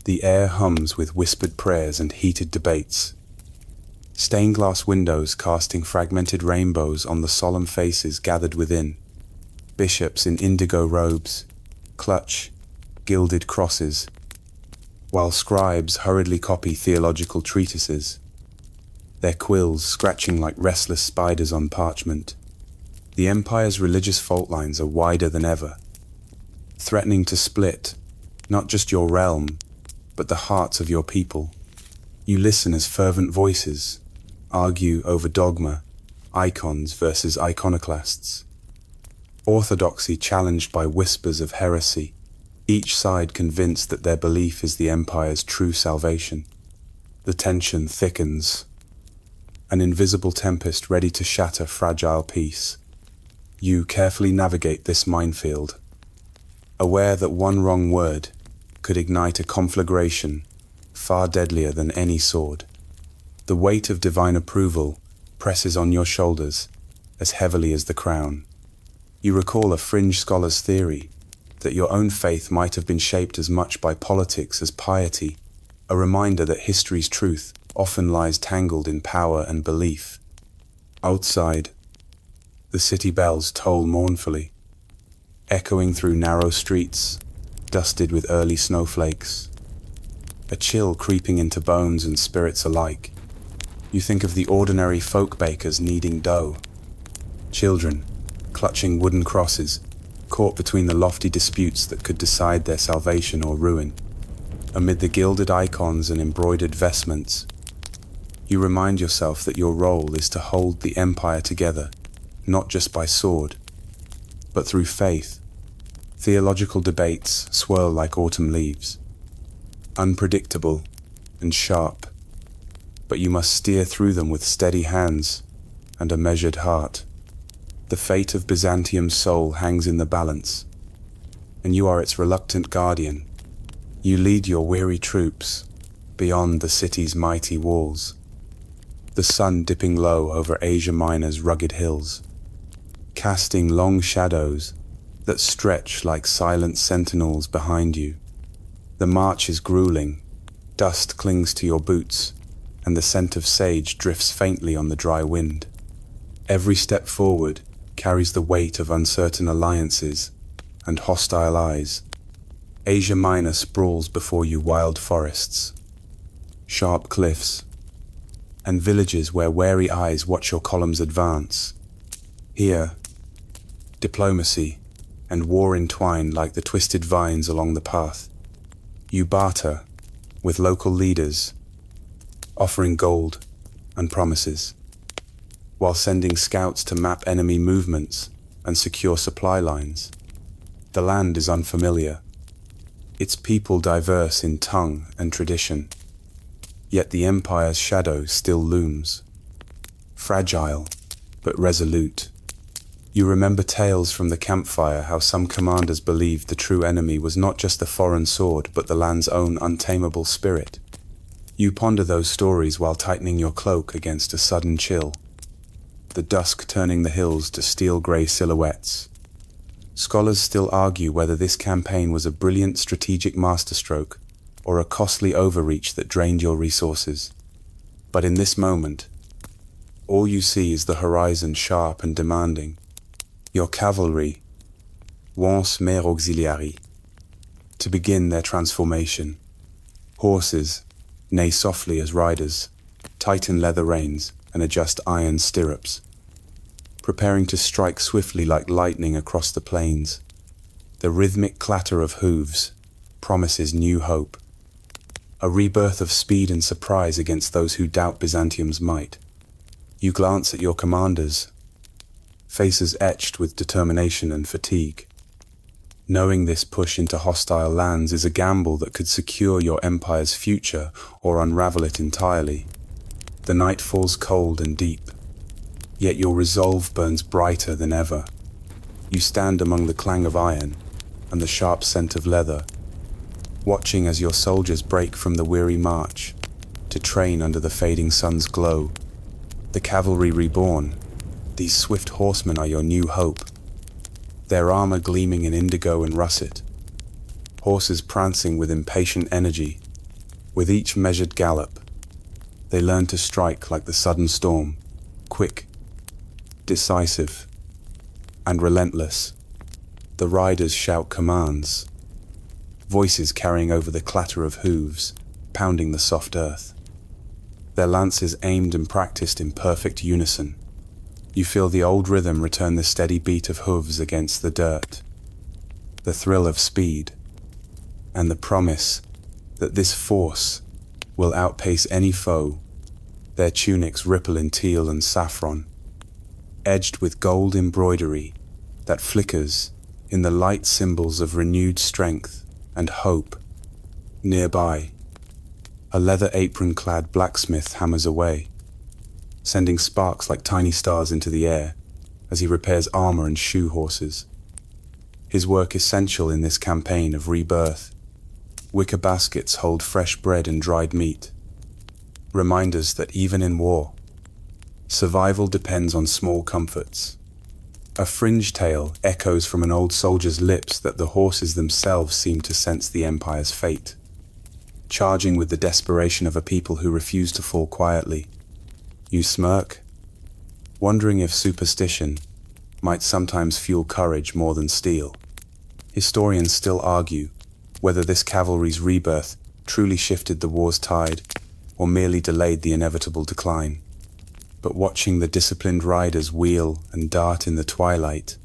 The air hums with whispered prayers and heated debates. Stained glass windows casting fragmented rainbows on the solemn faces gathered within. Bishops in indigo robes clutch gilded crosses, while scribes hurriedly copy theological treatises, their quills scratching like restless spiders on parchment. The empire's religious fault lines are wider than ever, threatening to split not just your realm, but the hearts of your people. You listen as fervent voices argue over dogma, icons versus iconoclasts, orthodoxy challenged by whispers of heresy, each side convinced that their belief is the empire's true salvation. The tension thickens, an invisible tempest ready to shatter fragile peace. You carefully navigate this minefield, aware that one wrong word could ignite a conflagration far deadlier than any sword. The weight of divine approval presses on your shoulders as heavily as the crown. You recall a fringe scholar's theory that your own faith might have been shaped as much by politics as piety, a reminder that history's truth often lies tangled in power and belief. Outside, the city bells toll mournfully, echoing through narrow streets dusted with early snowflakes. A chill creeping into bones and spirits alike. You think of the ordinary folk bakers kneading dough, children clutching wooden crosses, caught between the lofty disputes that could decide their salvation or ruin. Amid the gilded icons and embroidered vestments, you remind yourself that your role is to hold the empire together, not just by sword, but through faith. Theological debates swirl like autumn leaves, unpredictable and sharp, but you must steer through them with steady hands and a measured heart. The fate of Byzantium's soul hangs in the balance, and you are its reluctant guardian. You lead your weary troops beyond the city's mighty walls, the sun dipping low over Asia Minor's rugged hills, casting long shadows that stretch like silent sentinels behind you. The march is grueling, dust clings to your boots, and the scent of sage drifts faintly on the dry wind. Every step forward carries the weight of uncertain alliances and hostile eyes. Asia Minor sprawls before you, wild forests, sharp cliffs, and villages where wary eyes watch your columns advance. Here, diplomacy and war entwine like the twisted vines along the path. You barter with local leaders, offering gold and promises, while sending scouts to map enemy movements and secure supply lines. The land is unfamiliar, its people diverse in tongue and tradition, yet the empire's shadow still looms, fragile but resolute. You remember tales from the campfire how some commanders believed the true enemy was not just the foreign sword but the land's own untamable spirit. You ponder those stories while tightening your cloak against a sudden chill, the dusk turning the hills to steel-grey silhouettes. Scholars still argue whether this campaign was a brilliant strategic masterstroke or a costly overreach that drained your resources. But in this moment, all you see is the horizon sharp and demanding. Your cavalry, once mère auxiliaires, to begin their transformation. Horses neigh softly as riders, tighten leather reins, and adjust iron stirrups, preparing to strike swiftly like lightning across the plains. The rhythmic clatter of hooves promises new hope, a rebirth of speed and surprise against those who doubt Byzantium's might. You glance at your commanders, faces etched with determination and fatigue. Knowing this push into hostile lands is a gamble that could secure your empire's future or unravel it entirely. The night falls cold and deep, yet your resolve burns brighter than ever. You stand among the clang of iron and the sharp scent of leather, watching as your soldiers break from the weary march to train under the fading sun's glow. The cavalry reborn, these swift horsemen are your new hope, their armor gleaming in indigo and russet, horses prancing with impatient energy. With each measured gallop, they learn to strike like the sudden storm, quick, decisive, and relentless. The riders shout commands, voices carrying over the clatter of hooves, pounding the soft earth. Their lances aimed and practiced in perfect unison. You feel the old rhythm return, the steady beat of hooves against the dirt, the thrill of speed, and the promise that this force will outpace any foe. Their tunics ripple in teal and saffron, edged with gold embroidery that flickers in the light, symbols of renewed strength and hope. Nearby, a leather apron-clad blacksmith hammers away, sending sparks like tiny stars into the air as he repairs armor and shoe horses. His work essential in this campaign of rebirth. Wicker baskets hold fresh bread and dried meat, reminders that even in war, survival depends on small comforts. A fringe tale echoes from an old soldier's lips that the horses themselves seem to sense the Empire's fate, charging with the desperation of a people who refuse to fall quietly. You smirk, wondering if superstition might sometimes fuel courage more than steel. Historians still argue whether this cavalry's rebirth truly shifted the war's tide or merely delayed the inevitable decline. But watching the disciplined riders wheel and dart in the twilight,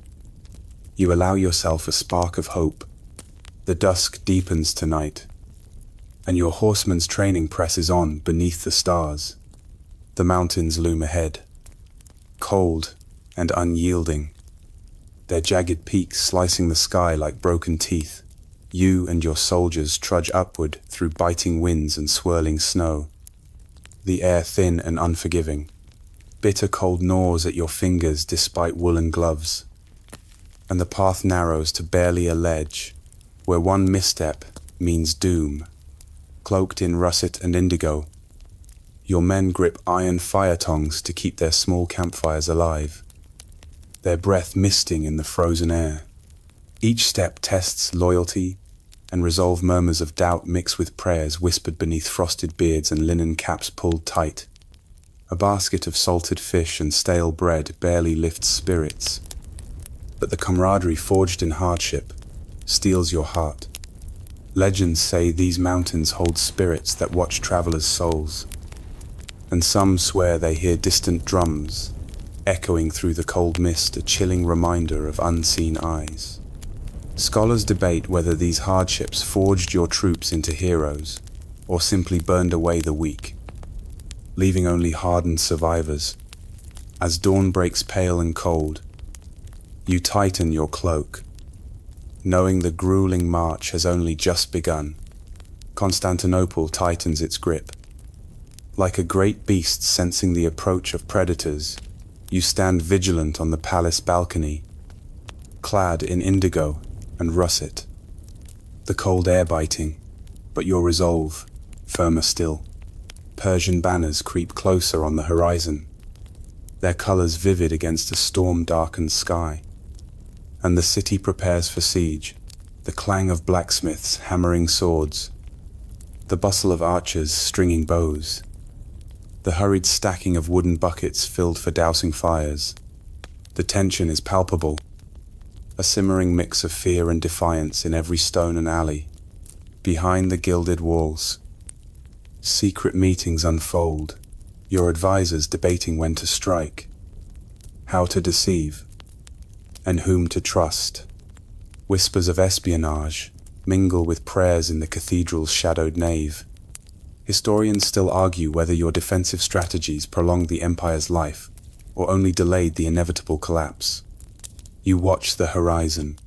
you allow yourself a spark of hope. The dusk deepens tonight, and your horseman's training presses on beneath the stars. The mountains loom ahead, cold and unyielding, their jagged peaks slicing the sky like broken teeth. You and your soldiers trudge upward through biting winds and swirling snow, the air thin and unforgiving. Bitter cold gnaws at your fingers despite woolen gloves, and the path narrows to barely a ledge, where one misstep means doom. Cloaked in russet and indigo, your men grip iron fire tongs to keep their small campfires alive, their breath misting in the frozen air. Each step tests loyalty, and resolve murmurs of doubt mix with prayers whispered beneath frosted beards and linen caps pulled tight. A basket of salted fish and stale bread barely lifts spirits, but the camaraderie forged in hardship steals your heart. Legends say these mountains hold spirits that watch travelers' souls, and some swear they hear distant drums echoing through the cold mist, a chilling reminder of unseen eyes. Scholars debate whether these hardships forged your troops into heroes or simply burned away the weak, leaving only hardened survivors. As dawn breaks pale and cold, you tighten your cloak, knowing the grueling march has only just begun. Constantinople tightens its grip. Like a great beast sensing the approach of predators, you stand vigilant on the palace balcony, clad in indigo and russet. The cold air biting, but your resolve firmer still. Persian banners creep closer on the horizon, their colors vivid against a storm-darkened sky. And the city prepares for siege, the clang of blacksmiths hammering swords, the bustle of archers stringing bows, the hurried stacking of wooden buckets filled for dousing fires. The tension is palpable, a simmering mix of fear and defiance in every stone and alley. Behind the gilded walls, secret meetings unfold, your advisors debating when to strike, how to deceive, and whom to trust. Whispers of espionage mingle with prayers in the cathedral's shadowed nave. Historians still argue whether your defensive strategies prolonged the empire's life or only delayed the inevitable collapse. You watch the horizon,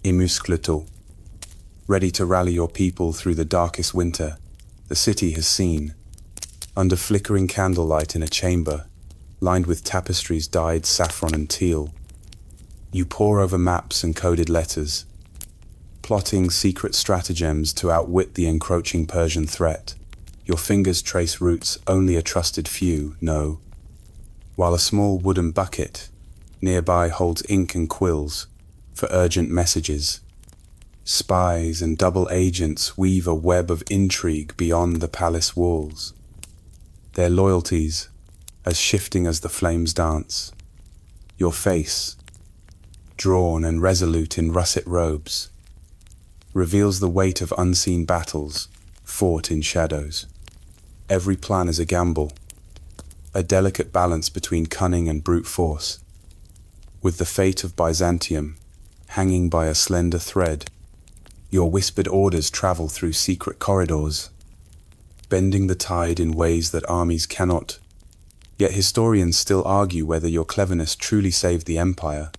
immusculato, ready to rally your people through the darkest winter the city has seen. Under flickering candlelight in a chamber, lined with tapestries dyed saffron and teal, you pore over maps and coded letters, plotting secret stratagems to outwit the encroaching Persian threat. Your fingers trace routes only a trusted few know, while a small wooden bucket nearby holds ink and quills for urgent messages. Spies and double agents weave a web of intrigue beyond the palace walls, their loyalties as shifting as the flames dance. Your face, drawn and resolute in russet robes, reveals the weight of unseen battles fought in shadows. Every plan is a gamble, a delicate balance between cunning and brute force. With the fate of Byzantium hanging by a slender thread, your whispered orders travel through secret corridors, bending the tide in ways that armies cannot. Yet historians still argue whether your cleverness truly saved the empire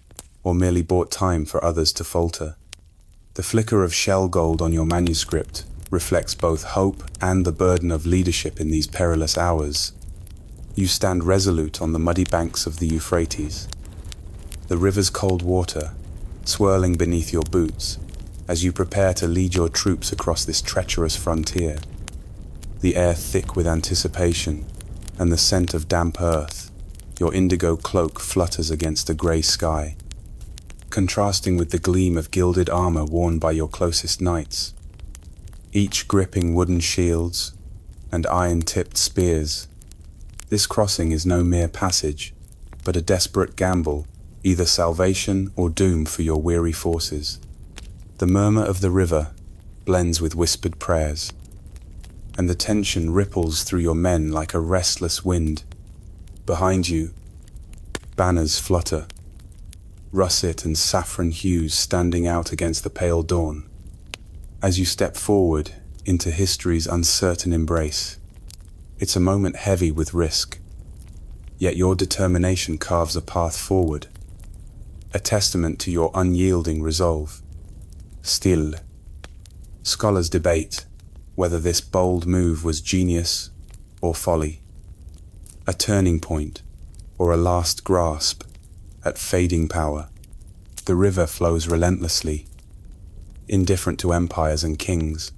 or merely bought time for others to falter. The flicker of shell gold on your manuscript reflects both hope and the burden of leadership in these perilous hours. You stand resolute on the muddy banks of the Euphrates, the river's cold water swirling beneath your boots as you prepare to lead your troops across this treacherous frontier. The air thick with anticipation and the scent of damp earth Your indigo cloak flutters against a grey sky, contrasting with the gleam of gilded armor worn by your closest knights, each gripping wooden shields and iron-tipped spears. This crossing is no mere passage, but a desperate gamble, either salvation or doom for your weary forces. The murmur of the river blends with whispered prayers, and the tension ripples through your men like a restless wind. Behind you, banners flutter, russet and saffron hues standing out against the pale dawn. As you step forward into history's uncertain embrace, it's a moment heavy with risk, yet your determination carves a path forward, a testament to your unyielding resolve. Still, scholars debate whether this bold move was genius or folly, a turning point or a last grasp at fading power. The river flows relentlessly, indifferent to empires and kings.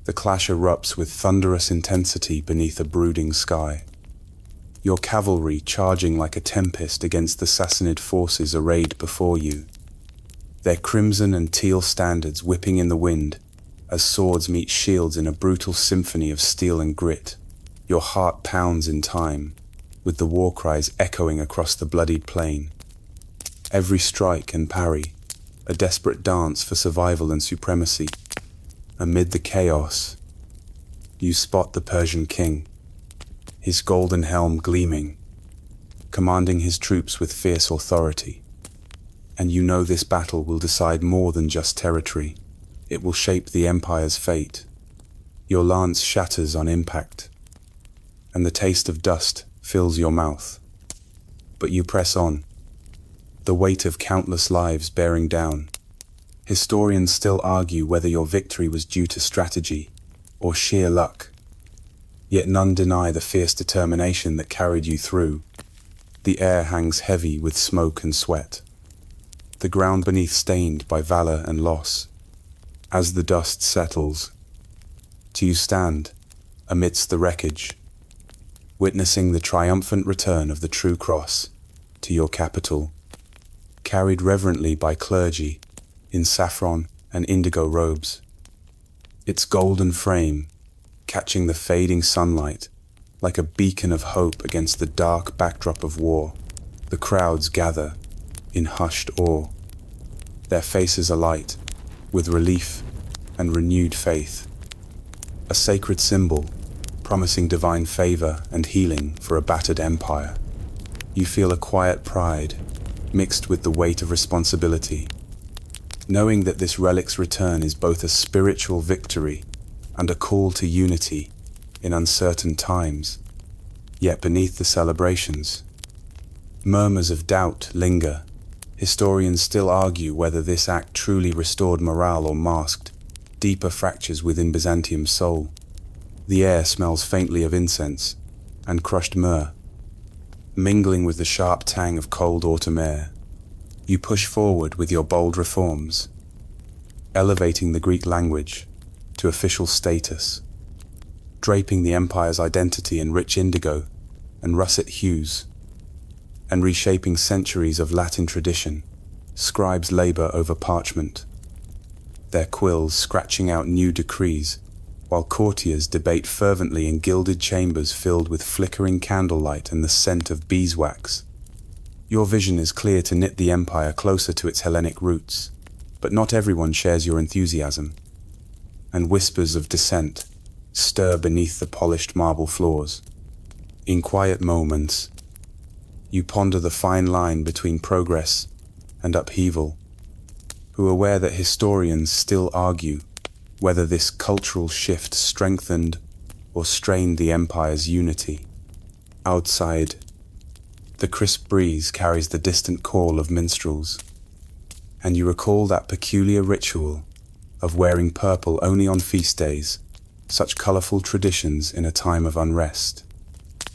The clash erupts with thunderous intensity beneath a brooding sky. Your cavalry charging like a tempest against the Sassanid forces arrayed before you, their crimson and teal standards whipping in the wind as swords meet shields in a brutal symphony of steel and grit. Your heart pounds in time, with the war cries echoing across the bloodied plain. Every strike and parry, a desperate dance for survival and supremacy. Amid the chaos, you spot the Persian king, his golden helm gleaming, commanding his troops with fierce authority. And you know this battle will decide more than just territory. It will shape the empire's fate. Your lance shatters on impact, and the taste of dust fills your mouth. But you press on, the weight of countless lives bearing down. Historians still argue whether your victory was due to strategy or sheer luck. Yet none deny the fierce determination that carried you through. The air hangs heavy with smoke and sweat, the ground beneath stained by valor and loss. As the dust settles, you stand amidst the wreckage, witnessing the triumphant return of the true cross to your capital, carried reverently by clergy in saffron and indigo robes. Its golden frame catching the fading sunlight like a beacon of hope against the dark backdrop of war. The crowds gather in hushed awe, their faces alight with relief and renewed faith. A sacred symbol promising divine favor and healing for a battered empire. You feel a quiet pride mixed with the weight of responsibility, knowing that this relic's return is both a spiritual victory and a call to unity in uncertain times. Yet beneath the celebrations, murmurs of doubt linger. Historians still argue whether this act truly restored morale or masked deeper fractures within Byzantium's soul. The air smells faintly of incense and crushed myrrh, mingling with the sharp tang of cold autumn air. You push forward with your bold reforms, elevating the Greek language to official status, draping the empire's identity in rich indigo and russet hues, and reshaping centuries of Latin tradition. Scribes labor over parchment, their quills scratching out new decrees, while courtiers debate fervently in gilded chambers filled with flickering candlelight and the scent of beeswax. Your vision is clear to knit the empire closer to its Hellenic roots, but not everyone shares your enthusiasm, and whispers of dissent stir beneath the polished marble floors. In quiet moments, you ponder the fine line between progress and upheaval, who are aware that historians still argue whether this cultural shift strengthened or strained the empire's unity. Outside, the crisp breeze carries the distant call of minstrels, and you recall that peculiar ritual of wearing purple only on feast days, such colorful traditions in a time of unrest.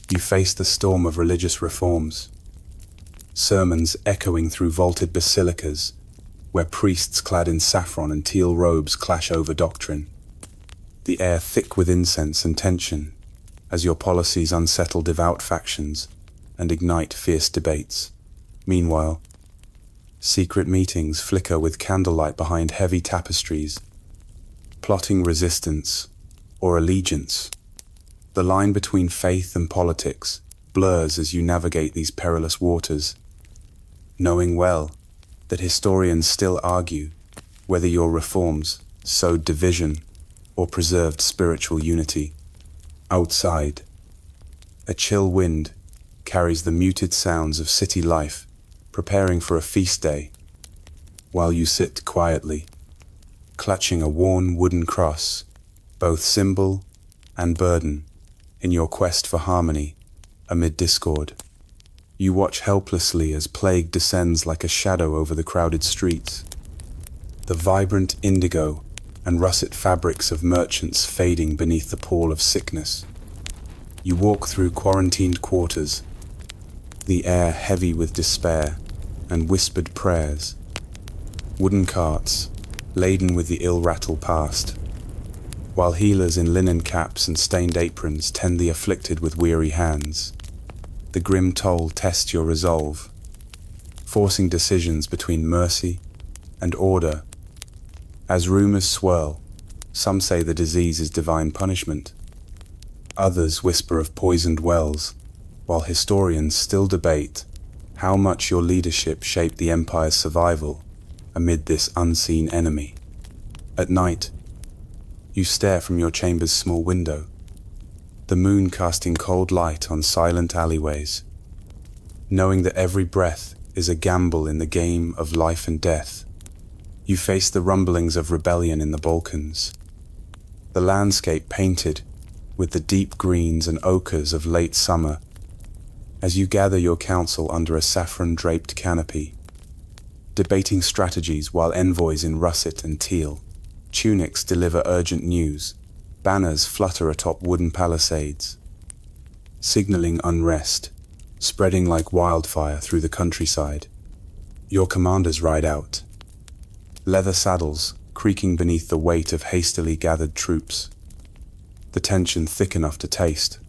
You face the storm of religious reforms, sermons echoing through vaulted basilicas, where priests clad in saffron and teal robes clash over doctrine. The air thick with incense and tension, as your policies unsettle devout factions, and ignite fierce debates. Meanwhile, secret meetings flicker with candlelight behind heavy tapestries, plotting resistance or allegiance. The line between faith and politics blurs as you navigate these perilous waters, knowing well that historians still argue whether your reforms sowed division or preserved spiritual unity. Outside, a chill wind carries the muted sounds of city life, preparing for a feast day, while you sit quietly, clutching a worn wooden cross, both symbol and burden, in your quest for harmony amid discord. You watch helplessly as plague descends like a shadow over the crowded streets, the vibrant indigo and russet fabrics of merchants fading beneath the pall of sickness. You walk through quarantined quarters, the air heavy with despair and whispered prayers. Wooden carts, laden with the ill-rattle past, while healers in linen caps and stained aprons tend the afflicted with weary hands. The grim toll tests your resolve, forcing decisions between mercy and order. As rumors swirl, some say the disease is divine punishment. Others whisper of poisoned wells, while historians still debate how much your leadership shaped the empire's survival amid this unseen enemy. At night, you stare from your chamber's small window, the moon casting cold light on silent alleyways, knowing that every breath is a gamble in the game of life and death. You face the rumblings of rebellion in the Balkans, the landscape painted with the deep greens and ochres of late summer, as you gather your council under a saffron-draped canopy, debating strategies while envoys in russet and teal, tunics deliver urgent news, banners flutter atop wooden palisades, signaling unrest, spreading like wildfire through the countryside. Your commanders ride out, leather saddles creaking beneath the weight of hastily gathered troops, the tension thick enough to taste,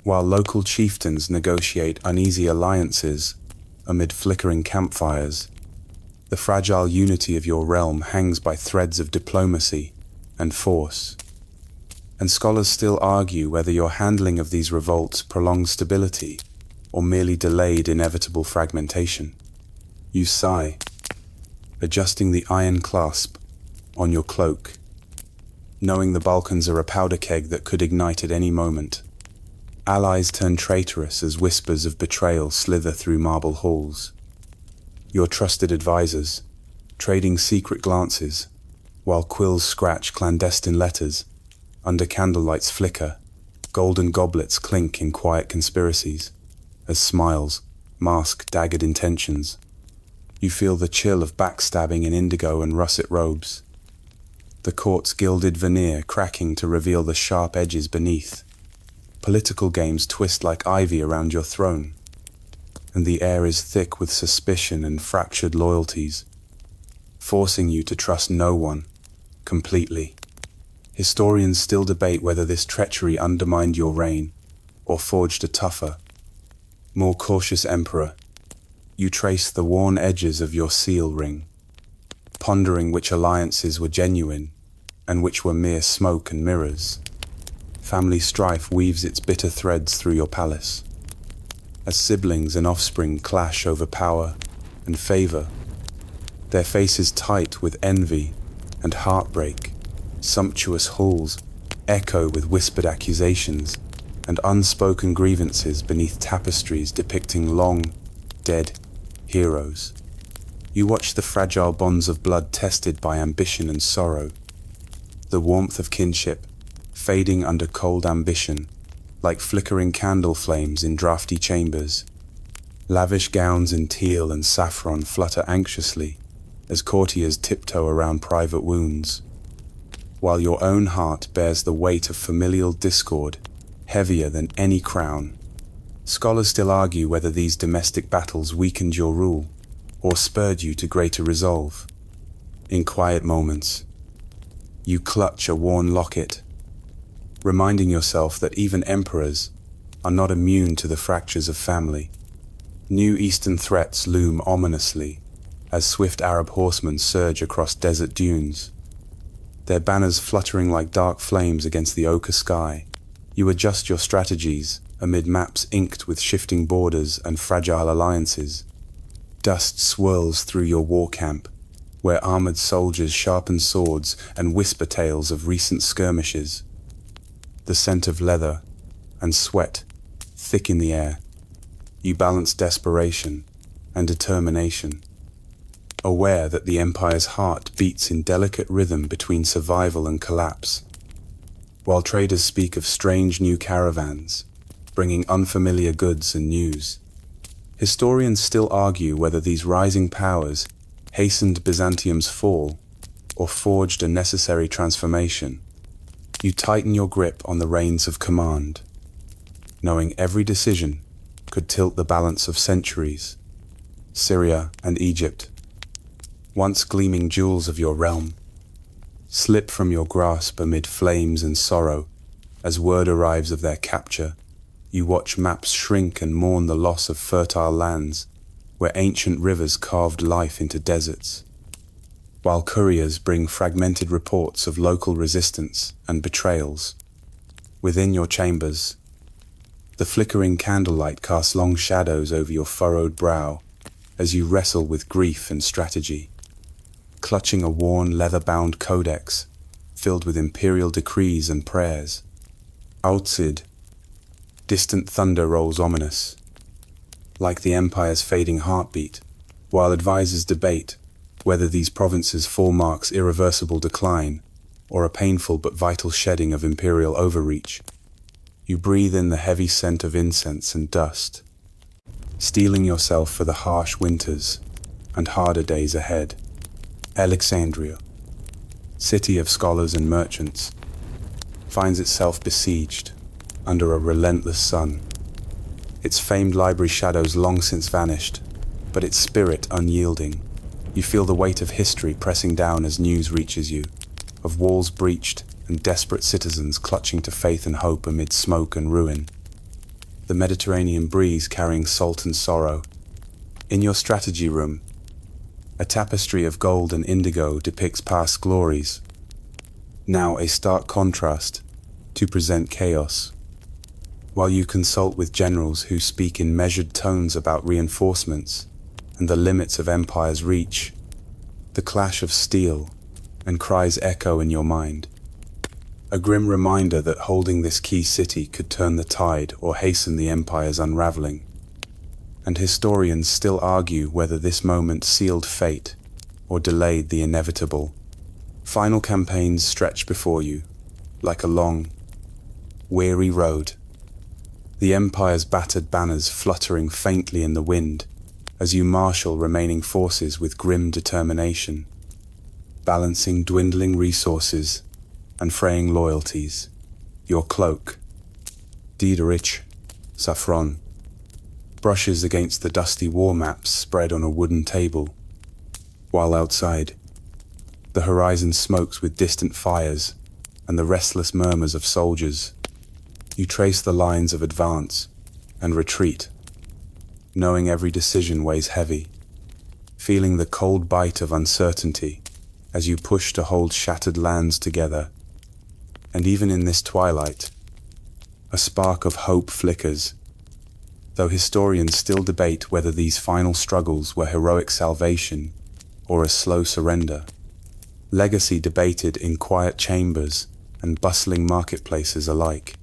while local chieftains negotiate uneasy alliances amid flickering campfires. The fragile unity of your realm hangs by threads of diplomacy and force, and scholars still argue whether your handling of these revolts prolonged stability or merely delayed inevitable fragmentation. You sigh, adjusting the iron clasp on your cloak, knowing the Balkans are a powder keg that could ignite at any moment. Allies turn traitorous as whispers of betrayal slither through marble halls. Your trusted advisors, trading secret glances, while quills scratch clandestine letters, under candlelight's flicker, golden goblets clink in quiet conspiracies, as smiles mask daggered intentions. You feel the chill of backstabbing in indigo and russet robes, the court's gilded veneer cracking to reveal the sharp edges beneath. Political games twist like ivy around your throne, and the air is thick with suspicion and fractured loyalties, forcing you to trust no one completely. Historians still debate whether this treachery undermined your reign or forged a tougher, more cautious emperor. You trace the worn edges of your seal ring, pondering which alliances were genuine and which were mere smoke and mirrors. Family strife weaves its bitter threads through your palace, as siblings and offspring clash over power and favor, their faces tight with envy and heartbreak. Sumptuous halls echo with whispered accusations and unspoken grievances beneath tapestries depicting long, dead heroes. You watch the fragile bonds of blood tested by ambition and sorrow, the warmth of kinship fading under cold ambition, like flickering candle flames in drafty chambers. Lavish gowns in teal and saffron flutter anxiously as courtiers tiptoe around private wounds, while your own heart bears the weight of familial discord, heavier than any crown. Scholars still argue whether these domestic battles weakened your rule or spurred you to greater resolve. In quiet moments, you clutch a worn locket, reminding yourself that even emperors are not immune to the fractures of family. New eastern threats loom ominously as swift Arab horsemen surge across desert dunes, their banners fluttering like dark flames against the ochre sky. You adjust your strategies amid maps inked with shifting borders and fragile alliances. Dust swirls through your war camp, where armored soldiers sharpen swords and whisper tales of recent skirmishes. The scent of leather and sweat thick in the air. You balance desperation and determination, aware that the Empire's heart beats in delicate rhythm between survival and collapse. While traders speak of strange new caravans, bringing unfamiliar goods and news, historians still argue whether these rising powers hastened Byzantium's fall or forged a necessary transformation. You tighten your grip on the reins of command, knowing every decision could tilt the balance of centuries. Syria and Egypt, once gleaming jewels of your realm, slip from your grasp amid flames and sorrow. As word arrives of their capture, you watch maps shrink and mourn the loss of fertile lands where ancient rivers carved life into deserts, while couriers bring fragmented reports of local resistance and betrayals. Within your chambers, the flickering candlelight casts long shadows over your furrowed brow as you wrestle with grief and strategy, clutching a worn leather-bound codex filled with imperial decrees and prayers. Outside, distant thunder rolls ominous, like the Empire's fading heartbeat, while advisors debate whether these provinces' fall marks irreversible decline or a painful but vital shedding of imperial overreach. You breathe in the heavy scent of incense and dust, steeling yourself for the harsh winters and harder days ahead. Alexandria, city of scholars and merchants, finds itself besieged under a relentless sun. Its famed library shadows long since vanished, but its spirit unyielding. You feel the weight of history pressing down as news reaches you, of walls breached and desperate citizens clutching to faith and hope amid smoke and ruin. The Mediterranean breeze carrying salt and sorrow. In your strategy room, a tapestry of gold and indigo depicts past glories, now a stark contrast to present chaos. While you consult with generals who speak in measured tones about reinforcements and the limits of Empire's reach, the clash of steel and cries echo in your mind. A grim reminder that holding this key city could turn the tide or hasten the Empire's unraveling. And historians still argue whether this moment sealed fate or delayed the inevitable. Final campaigns stretch before you, like a long, weary road. The Empire's battered banners fluttering faintly in the wind as you marshal remaining forces with grim determination, balancing dwindling resources and fraying loyalties. Your cloak, Diederich Saffron, brushes against the dusty war maps spread on a wooden table, while outside, the horizon smokes with distant fires and the restless murmurs of soldiers. You trace the lines of advance and retreat, knowing every decision weighs heavy, feeling the cold bite of uncertainty as you push to hold shattered lands together. And even in this twilight, a spark of hope flickers, though historians still debate whether these final struggles were heroic salvation or a slow surrender. Legacy debated in quiet chambers and bustling marketplaces alike.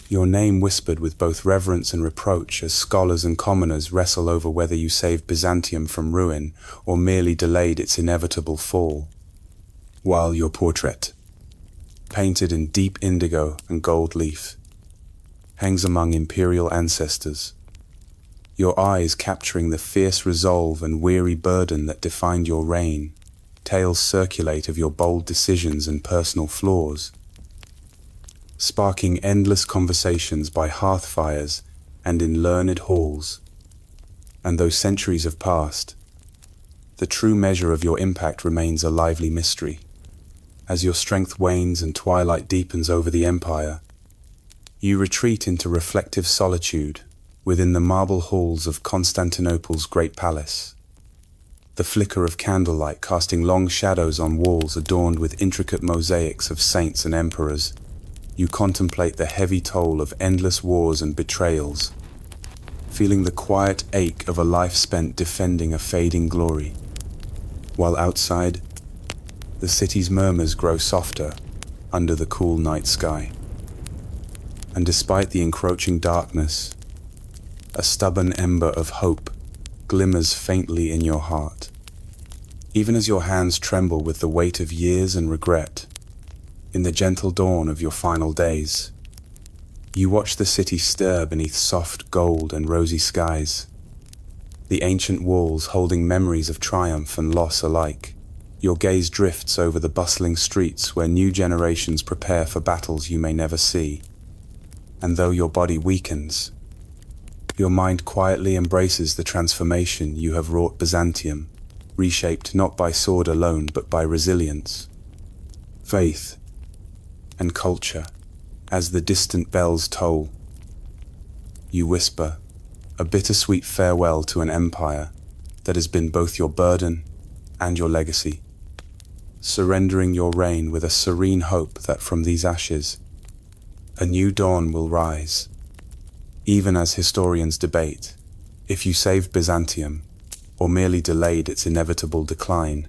Your name whispered with both reverence and reproach as scholars and commoners wrestle over whether you saved Byzantium from ruin or merely delayed its inevitable fall. While your portrait, painted in deep indigo and gold leaf, hangs among imperial ancestors, your eyes capturing the fierce resolve and weary burden that defined your reign. Tales circulate of your bold decisions and personal flaws, sparking endless conversations by hearth fires and in learned halls. And though centuries have passed, the true measure of your impact remains a lively mystery. As your strength wanes and twilight deepens over the Empire, You retreat into reflective solitude within the marble halls of Constantinople's great palace. The flicker of candlelight casting long shadows on walls adorned with intricate mosaics of saints and emperors, you contemplate the heavy toll of endless wars and betrayals, feeling the quiet ache of a life spent defending a fading glory. While outside, the city's murmurs grow softer under the cool night sky. And despite the encroaching darkness, a stubborn ember of hope glimmers faintly in your heart. Even as your hands tremble with the weight of years and regret, in the gentle dawn of your final days, you watch the city stir beneath soft gold and rosy skies, the ancient walls holding memories of triumph and loss alike. Your gaze drifts over the bustling streets where new generations prepare for battles you may never see. And though your body weakens, your mind quietly embraces the transformation you have wrought Byzantium, reshaped not by sword alone but by resilience, faith, and culture. As the distant bells toll, you whisper a bittersweet farewell to an empire that has been both your burden and your legacy, surrendering your reign with a serene hope that from these ashes, a new dawn will rise. Even as historians debate if you saved Byzantium or merely delayed its inevitable decline,